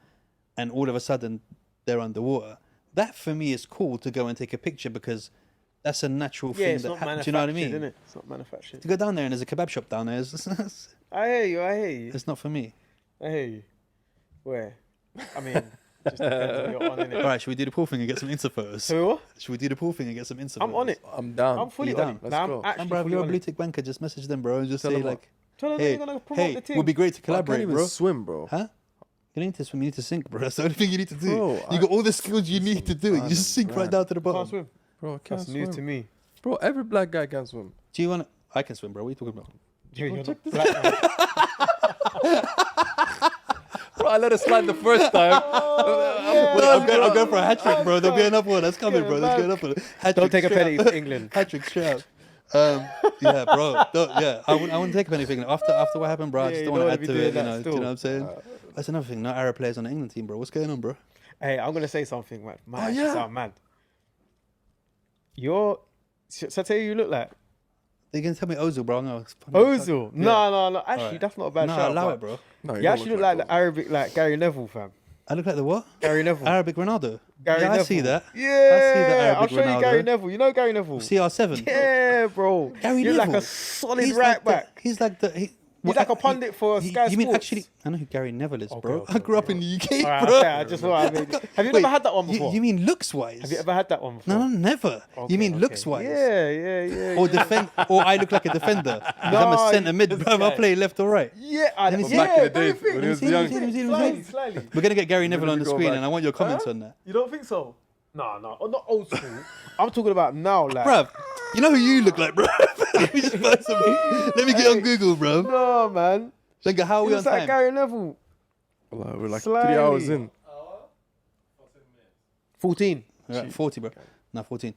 and all of a sudden they're underwater. That for me is cool to go and take a picture because that's a natural Yeah, thing it's that not happens. manufactured, Do you know what I mean? innit? It's not manufactured. To go down there and there's a kebab shop down there, it's I hear you. I hear you. not for me. I hear you. Where? I mean, just depends what you're on, innit? All right, should we do the pool thing and get some Insta photos? So what? Should we do the pool thing and get some Insta I'm on photos? it. I'm down. I'm fully You on down? it. Let's Nah, go. I'm actually And bro, if fully you're a on blue it. tick banker, just message them, bro, and just Tell say them like, Tell them hey, you're gonna promote hey, the thing. would be great to I can't collaborate, even bro. swim, bro. Huh? You don't need to swim, you need to sink, bro. That's the only thing you need to do. Bro, You got all the skills you need to do it. You Adam, just sink right Brad. down to the Can't bottom. swim. Bro, I can't That's swim. news to me. Bro, every black guy can swim. Do you want to... I can swim, bro. What are you talking about? You're not black, man. Bro, I let it slide the first time. Wait, I'm going for a hat trick, bro. There'll be another one. That's coming, Yeah, bro. There's man. going another one. Hat Don't trick take a straight penny up. for England. Hat trick straight up. Yeah, bro. Yeah, I wouldn't take anything. After what happened, bro, I Yeah, just you don't want don't to add wanna be to doing it. You that know, do you still. know what I'm saying? That's another thing. No Arab players on the England team, bro. What's going on, bro? Hey, I'm gonna say something, man. Man, Oh, actually yeah. sound mad. So I tell you, you look like They can tell me Ozil, bro. No, it's funny. Ozil. No. Actually, Alright. that's not a bad No, shout. allow but it, bro. No, You actually look like the Arabic, like Gary Neville, fam. I look like the what? Gary Neville. Arabic Ronaldo. Gary yeah, Neville. I see that. Yeah, I see the Arabic I'll show Ronaldo. you Gary Neville. You know Gary Neville. CR7. Yeah, bro. Gary You're Neville. like a solid He's right like back. He's like the. He's like a pundit for Sky You mean Sports. actually? I know who Gary Neville is, bro. okay, I grew up in the UK, Alright, bro. okay, I just thought I mean, have you Wait, never had that one before? You mean looks wise? Have you ever had that one before? No, never. Okay, You mean okay. looks wise? Yeah. Or defend? Or I look like a defender? 'Cause I'm a centre mid, bro. I play left or right. Yeah, Let me see. Back in the don't you day, think? when he was Let me young. see, let me see, let me see. Slightly. We're gonna get Gary Neville on the go screen, back. and I want your comments on that, You don't think so? No, not old school. I'm talking about now, like. bruv. You know who you look like, bro? Let me just find some. Let me get on Google, bro. No, man. Think how are He we on looks like time? Gary Neville. Well, we're like Slightly. 3 hours in. 14. Right, 40, bro. No, 14.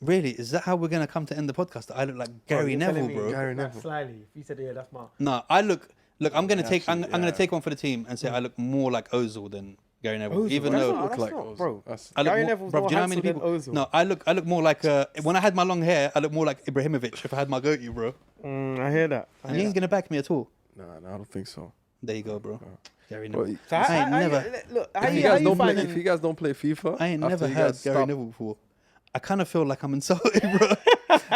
Really, is that how we're gonna come to end the podcast? That I look like Gary Neville, bro. Gary Neville. Slightly. If you said, yeah, that's my. No, I look. Look, I'm gonna take. I'm Actually, gonna yeah. take one for the team and say I look more like Ozil than Gary Neville, even That's though. not- Look that's like not, Ozil. bro. That's- I look Gary more, Neville's bruv, more do you know how many handsome people? than Ozil. No, I look more like when I had my long hair, I look more like Ibrahimovic if I had my goatee, bro. I hear that. And he ain't gonna back me at all. No, I don't think so. There you go, bro. Gary Well, Neville. So I ain't never, look, how If you you guys don't play, finding? if you guys don't play FIFA, I ain't after never you heard guys Gary stop- Neville before. I kind of feel like I'm insulted, bro.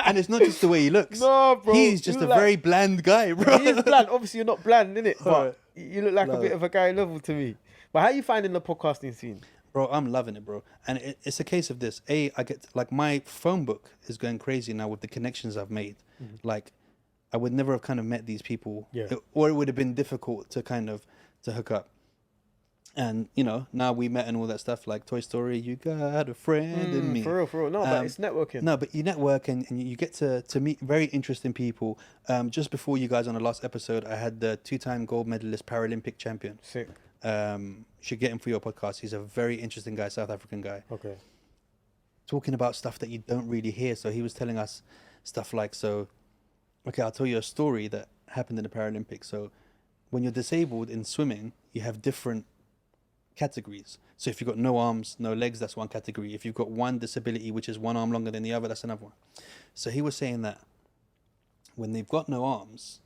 And it's not just the way he looks. No, bro. He's just You a look very bland guy, bro. He is bland. Obviously, you're not bland, innit? Alright. But you look like a Love bit it. of a Gary Neville to me. But how you finding the podcasting scene? Bro, I'm loving it, bro. And it's a case of this. I get like my phone book is going crazy now with the connections I've made. Like, I would never have kind of met these people, Yeah. or it would have been difficult to kind of to hook up. And you know, now we met and all that stuff. Like Toy Story, you got a friend in me. For real. No, but it's networking. No, but you network and you get to meet very interesting people. Just before you guys on the last episode, I had the 2-time gold medalist Paralympic champion. Sick. Should get him for your podcast. He's a very interesting guy, South African guy. Okay. Talking about stuff that you don't really hear. So he was telling us stuff like, okay, I'll tell you a story that happened in the Paralympics. So when you're disabled in swimming, you have different categories. So if you've got no arms, no legs, that's one category. If you've got one disability, which is one arm longer than the other, that's another one. So he was saying that when they've got no arms,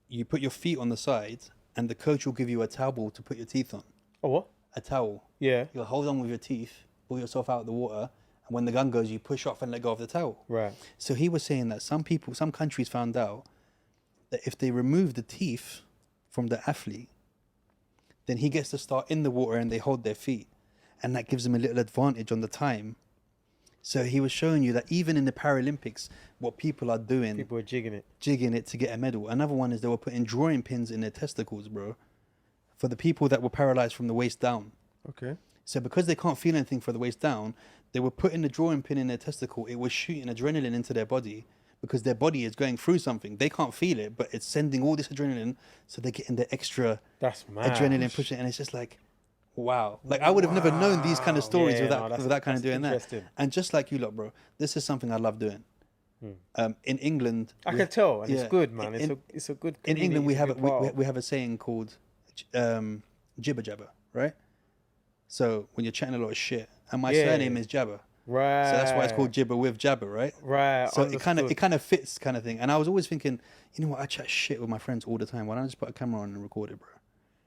you put your feet on the side and the coach will give you a towel to put your teeth on. Oh, what? A towel. Yeah. You'll hold on with your teeth, pull yourself out of the water, and when the gun goes, you push off and let go of the towel. Right. So he was saying that some countries found out that if they remove the teeth from the athlete, then he gets to start in the water and they hold their feet. And that gives them a little advantage on the time. So he was showing you that even in the Paralympics, what people are doing, People are jigging it. jigging it to get a medal. Another one is they were putting drawing pins in their testicles, bro, for the people that were paralyzed from the waist down. Okay. So because they can't feel anything for the waist down, they were putting the drawing pin in their testicle. It was shooting adrenaline into their body because their body is going through something. They can't feel it, but it's sending all this adrenaline, so they're getting the extra That's mad. adrenaline pushing. And it's just like, wow. Like I would have never known these kind of stories Yeah, without no, that's- without kind of that's doing that. interesting. And just like you lot, bro, this is something I love doing. In England, I we- can tell, and yeah, it's good, man. in- It's a good. in England we community have to be part of. we have a saying called Jibber Jabber, right? So when you're chatting a lot of shit, and my Yeah. surname is Jabber, Right. so that's why it's called Jibber with Jabber, right? Right. So it kind understood. of fits kind of thing. And I was always thinking, you know what, I chat shit with my friends all the time. Why don't I just put a camera on and record it, bro?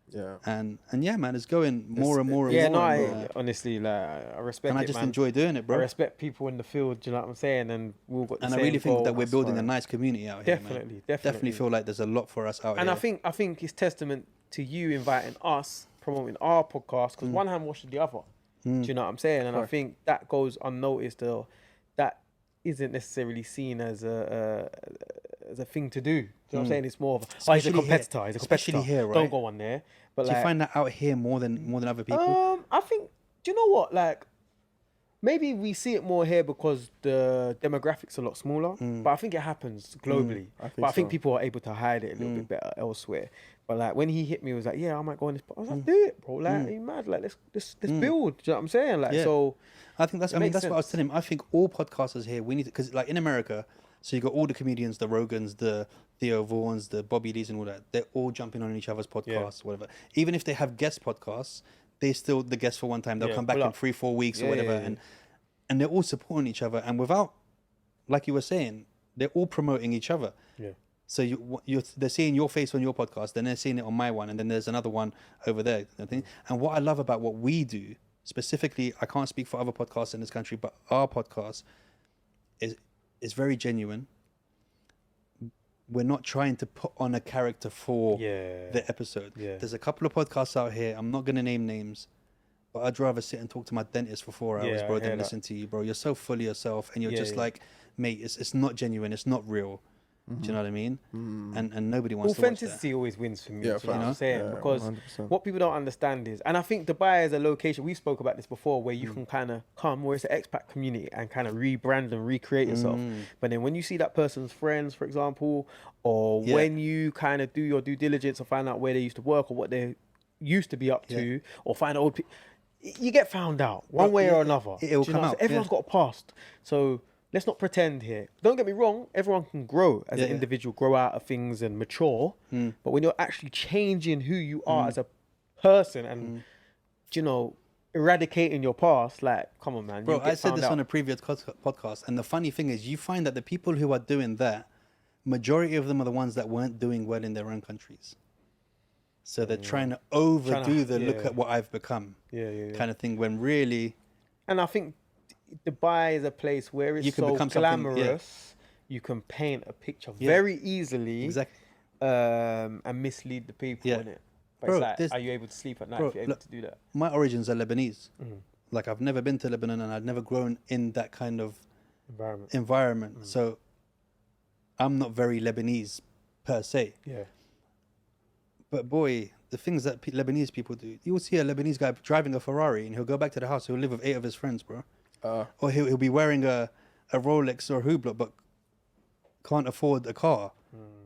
Yeah. And yeah, man, it's going more and more and Yeah, more. no, and, I honestly, like, I respect and it, I just man. enjoy doing it, I bro. respect people in the field. Do you know what I'm saying? And we all got the And I same really think goal. that we're That's building a fine. nice community out here, man. Definitely. Definitely feel like there's a lot for us out And here. I think it's testament to you inviting us, promoting our podcast, because one hand washes the other. Do you know what I'm saying? And I think that goes unnoticed, or that isn't necessarily seen as a thing to do. Do you know what I'm saying? It's more of he's a Especially here. competitor. He's a Especially competitor. here, right? Don't go on there. But Do like, you find that out here more than other people? I think. Do you know what? Like, maybe we see it more here because the demographics are a lot smaller. But I think it happens globally. But I think so. people are able to hide it a little bit better elsewhere. But like when he hit me, he was like, "Yeah, I might go on this." I was like, "Do it, bro! Like, are you mad? Like, let's build." Do you know what I'm saying? Like, Yeah. so. I think that's. I mean, makes that's what I was sense. telling him. I think all podcasters here, we need to, because like in America, so you got all the comedians, the Rogans, the Theo Vaughns, the Bobby Lees, and all that. They're all jumping on each other's podcasts, whatever. Even if they have guest podcasts, they still the guests for one time. They'll Yeah, come back pull in up. 3-4 weeks or Yeah, whatever, yeah, yeah. and they're all supporting each other. And without, like you were saying, they're all promoting each other. Yeah. So they're seeing your face on your podcast, then they're seeing it on my one, and then there's another one over there. I think. And what I love about what we do, specifically, I can't speak for other podcasts in this country, but our podcast is very genuine. we're not trying to put on a character for Yeah. the episode. Yeah. There's a couple of podcasts out here. I'm not gonna name names, but I'd rather sit and talk to my dentist for 4 hours, Yeah, bro, I than hear that. listen to you, bro. You're so full of yourself, and you're Yeah, just yeah. like, mate, it's not genuine. It's not real. Do you know what I mean? And nobody wants to watch that. Authenticity always wins for me. Yeah, do you know what I'm facts. saying? Yeah, because 100%. what people don't understand is, and I think Dubai is a location, we spoke about this before, where you can kind of come, where it's an expat community and kind of rebrand and recreate yourself. But then when you see that person's friends, for example, or Yeah. when you kind of do your due diligence or find out where they used to work or what they used to be up to, or find old people, you get found out one way or another. It will Do you know come what I'm out, saying? Everyone's got a past. So let's not pretend here. Don't get me wrong, everyone can grow as an individual, grow out of things and mature. But when you're actually changing who you are as a person and, you know, eradicating your past, like, come on, man. Bro, you get I said found this out. on a previous podcast, and the funny thing is, you find that the people who are doing that, majority of them are the ones that weren't doing well in their own countries. So they're trying to overdo the look yeah. at what I've become Yeah. kind of thing, when really And I think Dubai is a place where it's You can so become something, glamorous, you can paint a picture very easily exactly. and mislead the people Yeah. in it. But Bro, it's like, there's- are you able to sleep at night bro, if you're able look, to do that? My origins are Lebanese. Mm-hmm. Like, I've never been to Lebanon, and I'd never grown in that kind of Environment. environment. So I'm not very Lebanese per se. Yeah. But boy, the things that Lebanese people do, you'll see a Lebanese guy driving a Ferrari, and he'll go back to the house. He'll live with 8 of his friends, bro. Or he'll be wearing a Rolex or a Hublot, but can't afford a car.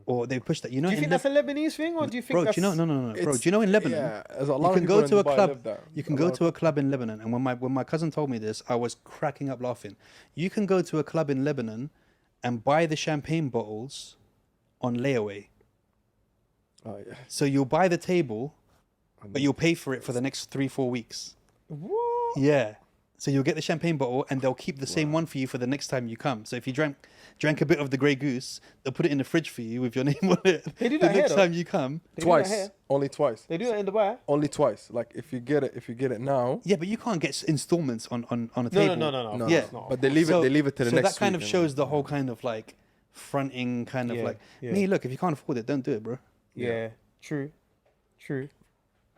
Or they push that. You know, Do you in think that's a Lebanese thing, or do you think bro, that's... do you know? No. Bro, It's- do you know in Lebanon? Yeah, there's a You lot can of go people to in a Dubai club. live there. You can A go lot to of a club in Lebanon, and when my cousin told me this, I was cracking up laughing. You can go to a club in Lebanon and buy the champagne bottles on layaway. Oh, yeah. So you'll buy the table, but you'll pay for it for the next 3-4 weeks. What? Yeah. So you'll get the champagne bottle, and they'll keep the same one for you for the next time you come. So if you drank a bit of the Grey Goose, they'll put it in the fridge for you with your name on it. They do the that here, next though. time you come. They do that Twice. here. Only twice. They do that in Dubai. Only twice. Like if you get it now. Yeah, but you can't get installments on a No, table. no. No, Yeah. It's not. but they leave it to the so next that kind week of and- shows the whole kind of like fronting kind of Yeah, like, yeah. me, look, if you can't afford it, don't do it, bro. Yeah, true.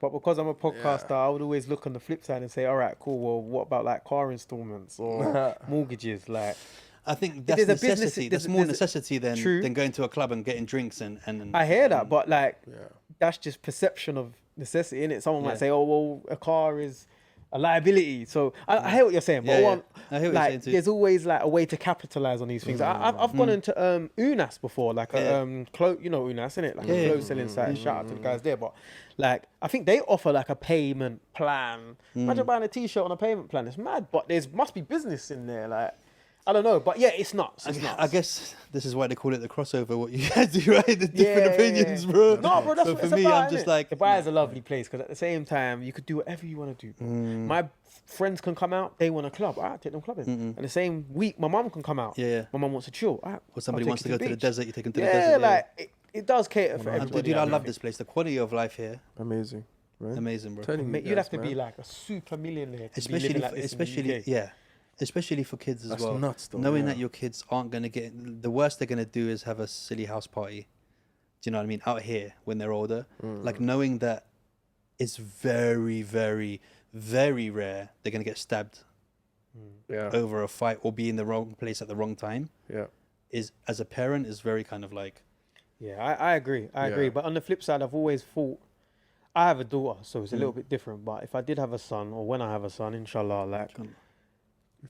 But because I'm a podcaster, I would always look on the flip side and say, all right, cool. Well, what about like car installments or mortgages? Like, I think that's There's a business- necessity. there's- That's more there's a- necessity True. than going to a club and getting drinks and I hear that, but like, Yeah. that's just perception of necessity, innit? Someone Yeah. might say, oh, well, a car is a liability. So I hear what you're saying, but Yeah, yeah. one, I hear what you're like, saying too. there's always like a way to capitalize on these things. I've gone into Unas before, like Yeah. you know Unas, innit? Like Yeah, a yeah. clothes selling site. Shout out to the guys there, but like I think they offer like a payment plan. Imagine buying a t-shirt on a payment plan. It's mad, but there's must be business in there. Like I don't know, but yeah, it's nuts. It's nuts. I guess this is why they call it the crossover. What you guys do, right? The different opinions, bro. No, bro, that's so what for it's me, about, I'm just innit? like, Dubai is a lovely place because at the same time, you could do whatever you want to do. Bro. My friends can come out, they want a club. All right, take them clubbing. And the same week, my mum can come out. Yeah. My mum wants to chill. All right, or somebody I'll take wants to you go to the beach. desert, you take them to the Yeah, desert. like it does cater for And everybody. dude, I and love everything. this place. The quality of life here, Amazing. Right? amazing, bro. Telling you Mate, you'd guys, have to be man. like a super millionaire to be Especially, living like this in the especially, UK. yeah, especially for kids as That's well. nuts, though, Knowing yeah. that your kids aren't gonna get the worst they're gonna do is have a silly house party. Do you know what I mean? Out here when they're older, like knowing that it's very, very, very rare they're gonna get stabbed Yeah. over a fight or be in the wrong place at the wrong time Yeah. is, as a parent, is very kind of like, Yeah, I agree. I agree. Yeah. But on the flip side, I've always thought I have a daughter, so it's a little bit different. But if I did have a son, or when I have a son, inshallah, like,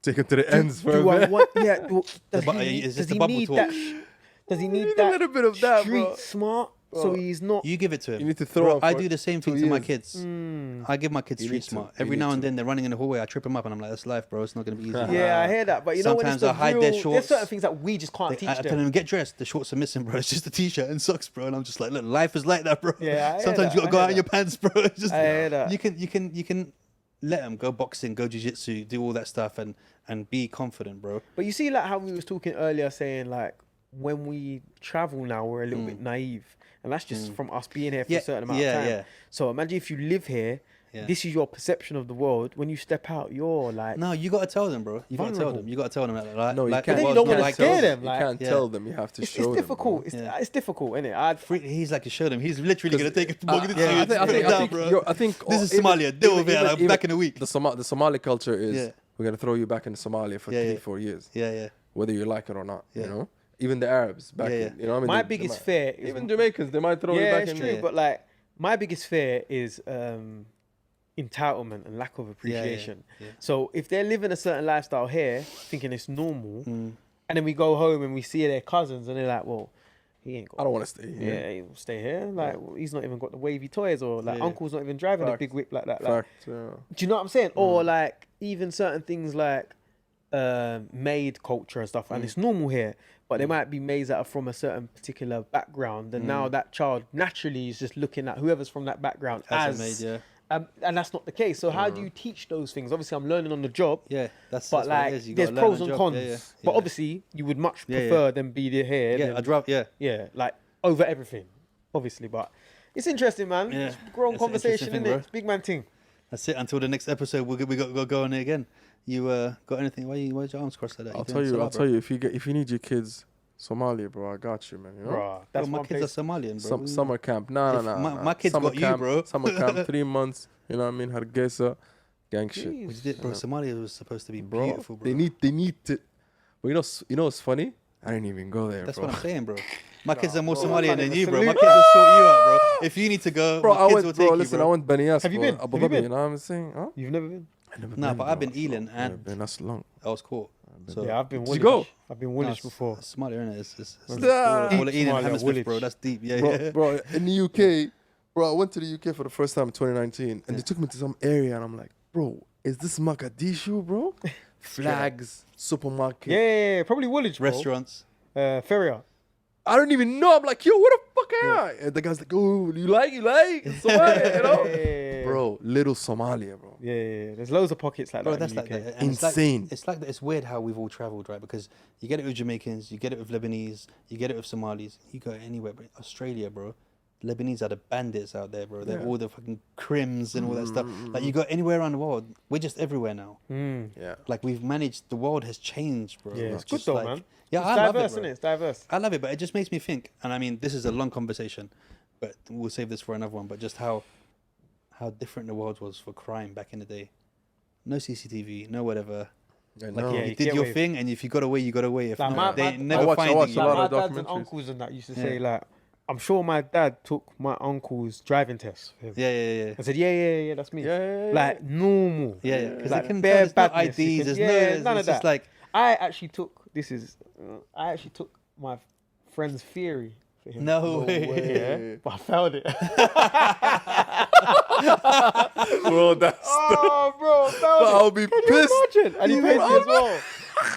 Take it to the ends, do I bro. want? Yeah, does bu- he, is this does the he bubble need talk? that? Does he need need a that little bit of that, street bro. smart? So he's not. you give it to him. You need to throw Bro, him I for do the same 2 thing to my years. kids. I give my kids You street need to. smart. You Every need now and to. then they're running in the hallway. I trip them up and I'm like, that's life, bro. It's not going to be easy. Yeah, I hear that. But you know when it's Sometimes the I hide real, their there's shorts. certain things that we just can't teach I tell them. them, get dressed. The shorts are missing, bro. It's just a t-shirt and socks, bro. And I'm just like, look, life is like that, bro. Yeah, I hear Sometimes that, you got to I go hear out in your that. pants, bro. It's just, I hear that. You can let them go boxing, go jiu-jitsu, do all that stuff and be confident, bro. But you see, like how we was talking earlier, saying like when we travel now, we're a little bit naive, and that's just from us being here for Yeah, a certain amount yeah, of time. yeah. So imagine if you live here Yeah. this is your perception of the world. When you step out, you're like, No, you gotta tell them, bro. You gotta tell Vulnerable. them. You gotta tell them that. Like, No, you like, can't. then you the don't world's wanna not like scare us. them. You like- can't Yeah. tell them. You have to it's show them. difficult. bro. It's difficult, isn't it? He's like to show them. He's literally gonna take it to Morgan Yeah, I think This is even- Somalia. Deal with it. even- I'm even back in a week. The Somali culture is Yeah. we're gonna throw you back into Somalia for Yeah, 3-4 years, Yeah. whether you like it or not. Yeah. You know, even the Arabs back. Yeah, yeah. In, you know, what I mean, My they biggest might- fear is even Jamaicans, they might throw you yeah, back it's in. true. Yeah. But like, my biggest fear is entitlement and lack of appreciation. Yeah. So if they're living a certain lifestyle here, thinking it's normal, and then we go home and we see their cousins, and they're like, "Well, he ain't got." I don't want to stay here. Yeah, he'll stay here. Like, he's not even got the wavy toys, or like, Yeah. uncle's not even driving a Fact. big whip like that. Like, Fact. Yeah. do you know what I'm saying? Or like, even certain things like maid culture and stuff, and it's normal here, but there might be maids that are from a certain particular background, and now that child naturally is just looking at whoever's from that background As as, a maid, yeah. and that's not the case. So how do you teach those things? Obviously, I'm learning on the job. Yeah, that's But what it like, is. You there's gotta learn pros on and the cons. job. Yeah. But obviously, you would much Yeah, yeah. prefer them be there here. yeah, than- I'd rather, yeah. yeah, like over everything, obviously. But it's interesting, man. Yeah. It's grown It's an conversation, interesting isn't thing, it? bro. It's big man thing. That's it. Until the next episode, we got to go on it again. You got anything? Why's your arms crossed like that? I'll tell you. If you need your kids Somalia, bro, I got you, man. You know. Bro, That's that's my one kids place. are Somalian, bro. Summer camp. No. My kids Summer got you, camp, bro. Summer camp, 3 months. You know what I mean? Hargeisa, gang shit. Jeez. Which did, bro. Somalia was supposed to be Bro, beautiful, bro. they need to. Well, you know what's funny? I didn't even go there, That's bro. what I'm saying, bro. My kids are more bro, I Somalian can't than even you, bro. salute My kids will sort you out, bro. If you need to go, Bro, my I kids went, will bro. take Listen, you, I bro. went Benias. Have you bro, been? Abu Have you Dhabi, been? you know what I'm saying? Huh? You've never been? I never Nah, been, but I've bro. been Ealing I've and been that's long. I was caught. So Yeah, I've been Did Woolwich. you go? I've been Woolwich no, before. Somalia, innit? It's Nah. all the Ealing Somalia, Hammersmith, bro. Woolwich. That's deep. Yeah, bro, yeah. bro, in the UK, bro, I went to the UK for the first time in 2019, and they took me to some area, and I'm like, bro, is this Mogadishu, bro? Flags, supermarket. Yeah, probably Woolwich, bro. Restaurants. Ferrier. I don't even know. I'm like, yo, what the fuck am I? And the guy's like, oh, you like Somalia, you know? Yeah. Bro, little Somalia, bro. Yeah. There's loads of pockets like Bro, that that's in the like UK. that. And Insane. It's like that. It's weird how we've all travelled, right? Because you get it with Jamaicans, you get it with Lebanese, you get it with Somalis. You go anywhere, but Australia, bro. Lebanese are the bandits out there, bro. They're all the fucking crims and all that stuff. Like you go anywhere around the world, we're just everywhere now. Yeah. Like we've managed. The world has changed, bro. Yeah, it's good just though, like- man. Yeah, It's I love diverse, it, bro. innit? It's diverse. I love it, but it just makes me think. And I mean, this is a long conversation, but we'll save this for another one. But just how different the world was for crime back in the day. No CCTV, no whatever. I Like know. Yeah, you you did get your away. thing, and if you got away, you got away. If Like, not, my- they my- never I watch find a you. lot Like of my dads and documentaries. uncles and that used to Yeah. say like, I'm sure my dad took my uncle's driving test. For him. Yeah. I said, yeah, that's me. Yeah. Like normal. Yeah, because Like they can bare tell there's no badness, you IDs, can- there's yeah, no, none it's of just that. like, I actually took my friend's theory for him. no way. Yeah, but I failed it. Bro, that's Oh, bro, I failed But it. I'll be Can you pissed. imagine? And he paid me as well.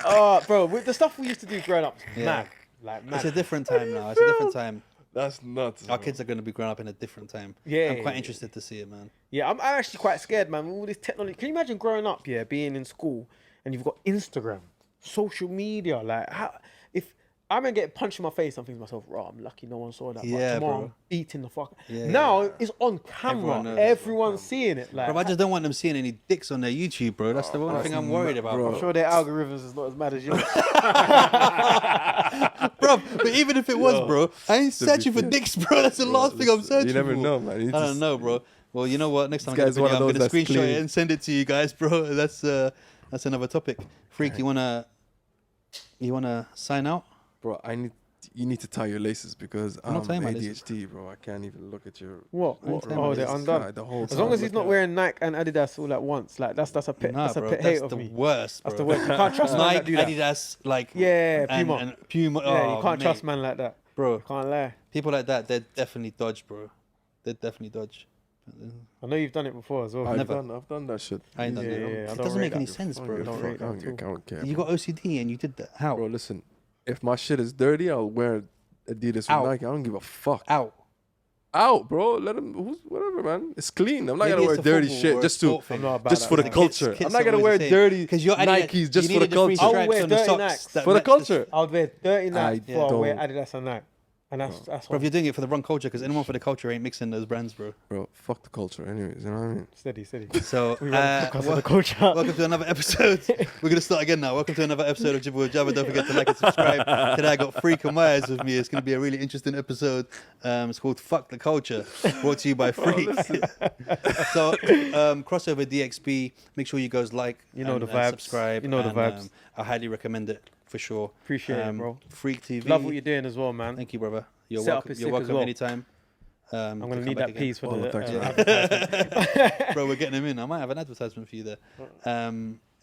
Oh, bro, with the stuff we used to do growing up, Yeah. mad. Like, mad. It's a different time now. It's a different time. that's nuts. Our bro. kids are going to be growing up in a different time. Yeah, I'm quite yeah, interested to see it, man. Yeah, I'm actually quite scared, man. With all this technology. Can you imagine growing up, being in school and you've got Instagram, social media? Like, how, if I'm gonna get punched in my face, I'm thinking to myself, "Right, I'm lucky no one saw that." Yeah, but tomorrow bro. I'm beating the fuck. Yeah, Now it's on camera. Everyone knows. Everyone's seeing it. Like, Bro, I just don't want them seeing any dicks on their YouTube, bro. That's the one thing I'm worried about, bro. I'm sure their algorithms is not as mad as yours. bro. But even if it was, bro, I ain't searching for dicks, bro. That's the last thing I'm searching You never for. know, man. You I just- don't know, bro. Well, you know what? Next time I guy's get a one video, of I'm those gonna that's screenshot it clean. and send it to you guys, bro. That's another topic. Freak, you wanna sign out? Bro, you need to tie your laces because I'm not tying my laces. ADHD, bro. I can't even look at your. What? I'm telling Oh, you, they're this undone. The whole As long time. as he's not wearing Nike and Adidas all at once, like that's a pet. Nah, that's a bro. pet That's hate of the me. worst, bro. That's the worst. You can't trust man that Nike, do that. Adidas, like Yeah, Puma. and Puma. Yeah, you oh, can't mate. trust man like that. bro. Can't lie. People like that, they're definitely dodge, bro. They're definitely dodge. I know you've done it before as well. I've Never. done that shit. I ain't done Yeah, that. yeah, I It don't doesn't rate make any that. sense, I bro. don't rate that I at all. don't care. You got OCD and you did that. How? Bro, listen. If my shit is dirty, I'll wear Adidas Out. or Nike. I don't give a fuck. Out. Out, bro. Let him. Whatever, man. It's clean. I'm not Maybe gonna wear it's a dirty football shit or a just to sport thing. I'm not about just that, for the man. culture. Kids I'm not gonna always wear say- dirty 'Cause your Nikes just for the free culture. I'll stripes wear on the dirty socks Nikes. that For the match culture. I would wear dirty Nike I before I wear don't. Adidas and Nike. And that's Bro, if you're doing it for the wrong culture, because anyone for the culture ain't mixing those brands, bro. Bro, fuck the culture anyways, you know what I mean? steady. So, We run because of the culture. welcome to another episode. We're going to start again now. Welcome to another episode of Jibber with Jabba. Don't forget to like and subscribe. Today I got Freek and Myers with me. It's going to be a really interesting episode. It's called Fuck the Culture, brought to you by Freek. So, Crossover DXB. Make sure you guys like and the vibes. subscribe. You know the vibes. I highly recommend it for sure. Appreciate it, bro. Freek TV. Love what you're doing as well, man. Thank you, brother. You're Set up welcome. is You're sick as welcome well. anytime. I'm gonna come need back that again. piece for the thanks, advertisement. Bro, we're getting him in. I might have an advertisement for you there.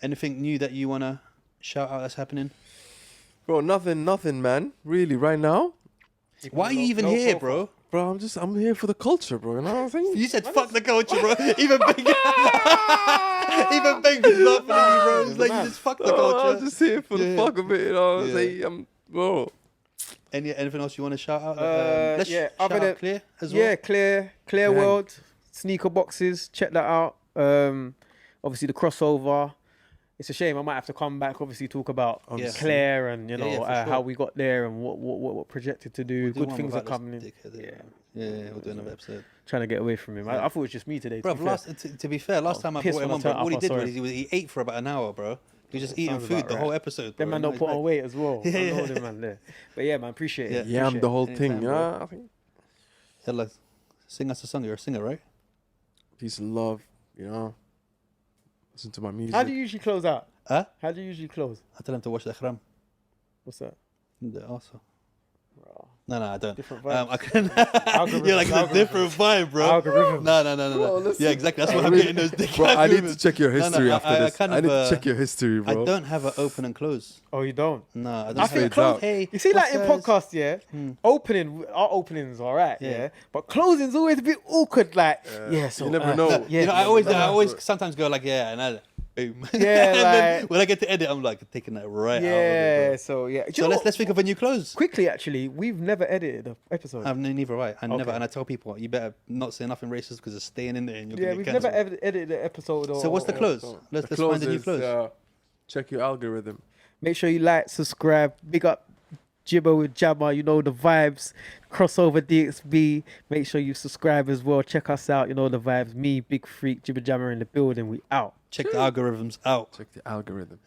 Anything new that you wanna shout out that's happening? Bro, nothing, man. Really, right now? Why are you even here, bro? Bro, I'm here for the culture, bro. You know what I'm saying? You said fuck the culture, bro. Even Bang, even Bang was laughing at you, bro. It's like you just fuck the culture. I'm just here for the fuck of it, you know what I'm saying? Bro. Anything else you want to shout out? Let's yeah, shout other than out Clear as well. Yeah, Clear World, sneaker boxes. Check that out. Obviously the crossover. It's a shame I might have to come back. Obviously talk about Claire and for sure. how we got there and what projected to do. We'll do Good one things are without coming in. this dickhead, yeah, we'll do another episode. Trying to get away from him. I thought it was just me today. Bro, to be fair, last time I pissed brought him when I on, bro, turned all he up, did sorry. was he ate for about an hour, bro. He was just eating Sounds food about the right. whole episode, bro. Them man don't put on weight as well. I know them man there. But yeah, man, appreciate it. Yeah, I'm the whole Anytime, thing, bro. yeah. I think Yalla, sing us a song. You're a singer, right? peace and love, you know. Listen to my music. How do you usually close out? Huh? How do you usually close? I tell him to watch the Khram. What's that? Also. No, I don't. Different vibes. I can. Algorithm, You're like a different vibe, bro. Algorithm. No. Bro, listen. Yeah, exactly. That's why I'm getting those dick Bro, I need to algorithms. check your history No, after this. kind I of, need to check your history, bro. I don't have an open and close. Oh, you don't? No, I don't. I have think fades close. out. Hey, You see, like in what's podcasts, our opening's all right, Yeah. but closing's always a bit awkward. Like, so You never know. Yeah, You know, I always sometimes go like, yeah, and I, boom. Yeah, and then like- when I get to edit, I'm like taking that right out of yeah. it, So yeah. bro. So let's think of a new close. quickly. Actually, we've never edited an episode. Neither right. I never, Okay. and I tell people you better not say nothing racist because it's staying in there. And you're Yeah, gonna we've get never cancelled. edited an episode. So what's the close? Let's find a new close. Check your algorithm. Make sure you like, subscribe, big up Jibber with Jabba. You know the vibes. Crossover DXB. Make sure you subscribe as well. Check us out. You know the vibes. Me, Big Freak, Jibber Jammer in the building. We out. Check the algorithms out. Check the algorithm.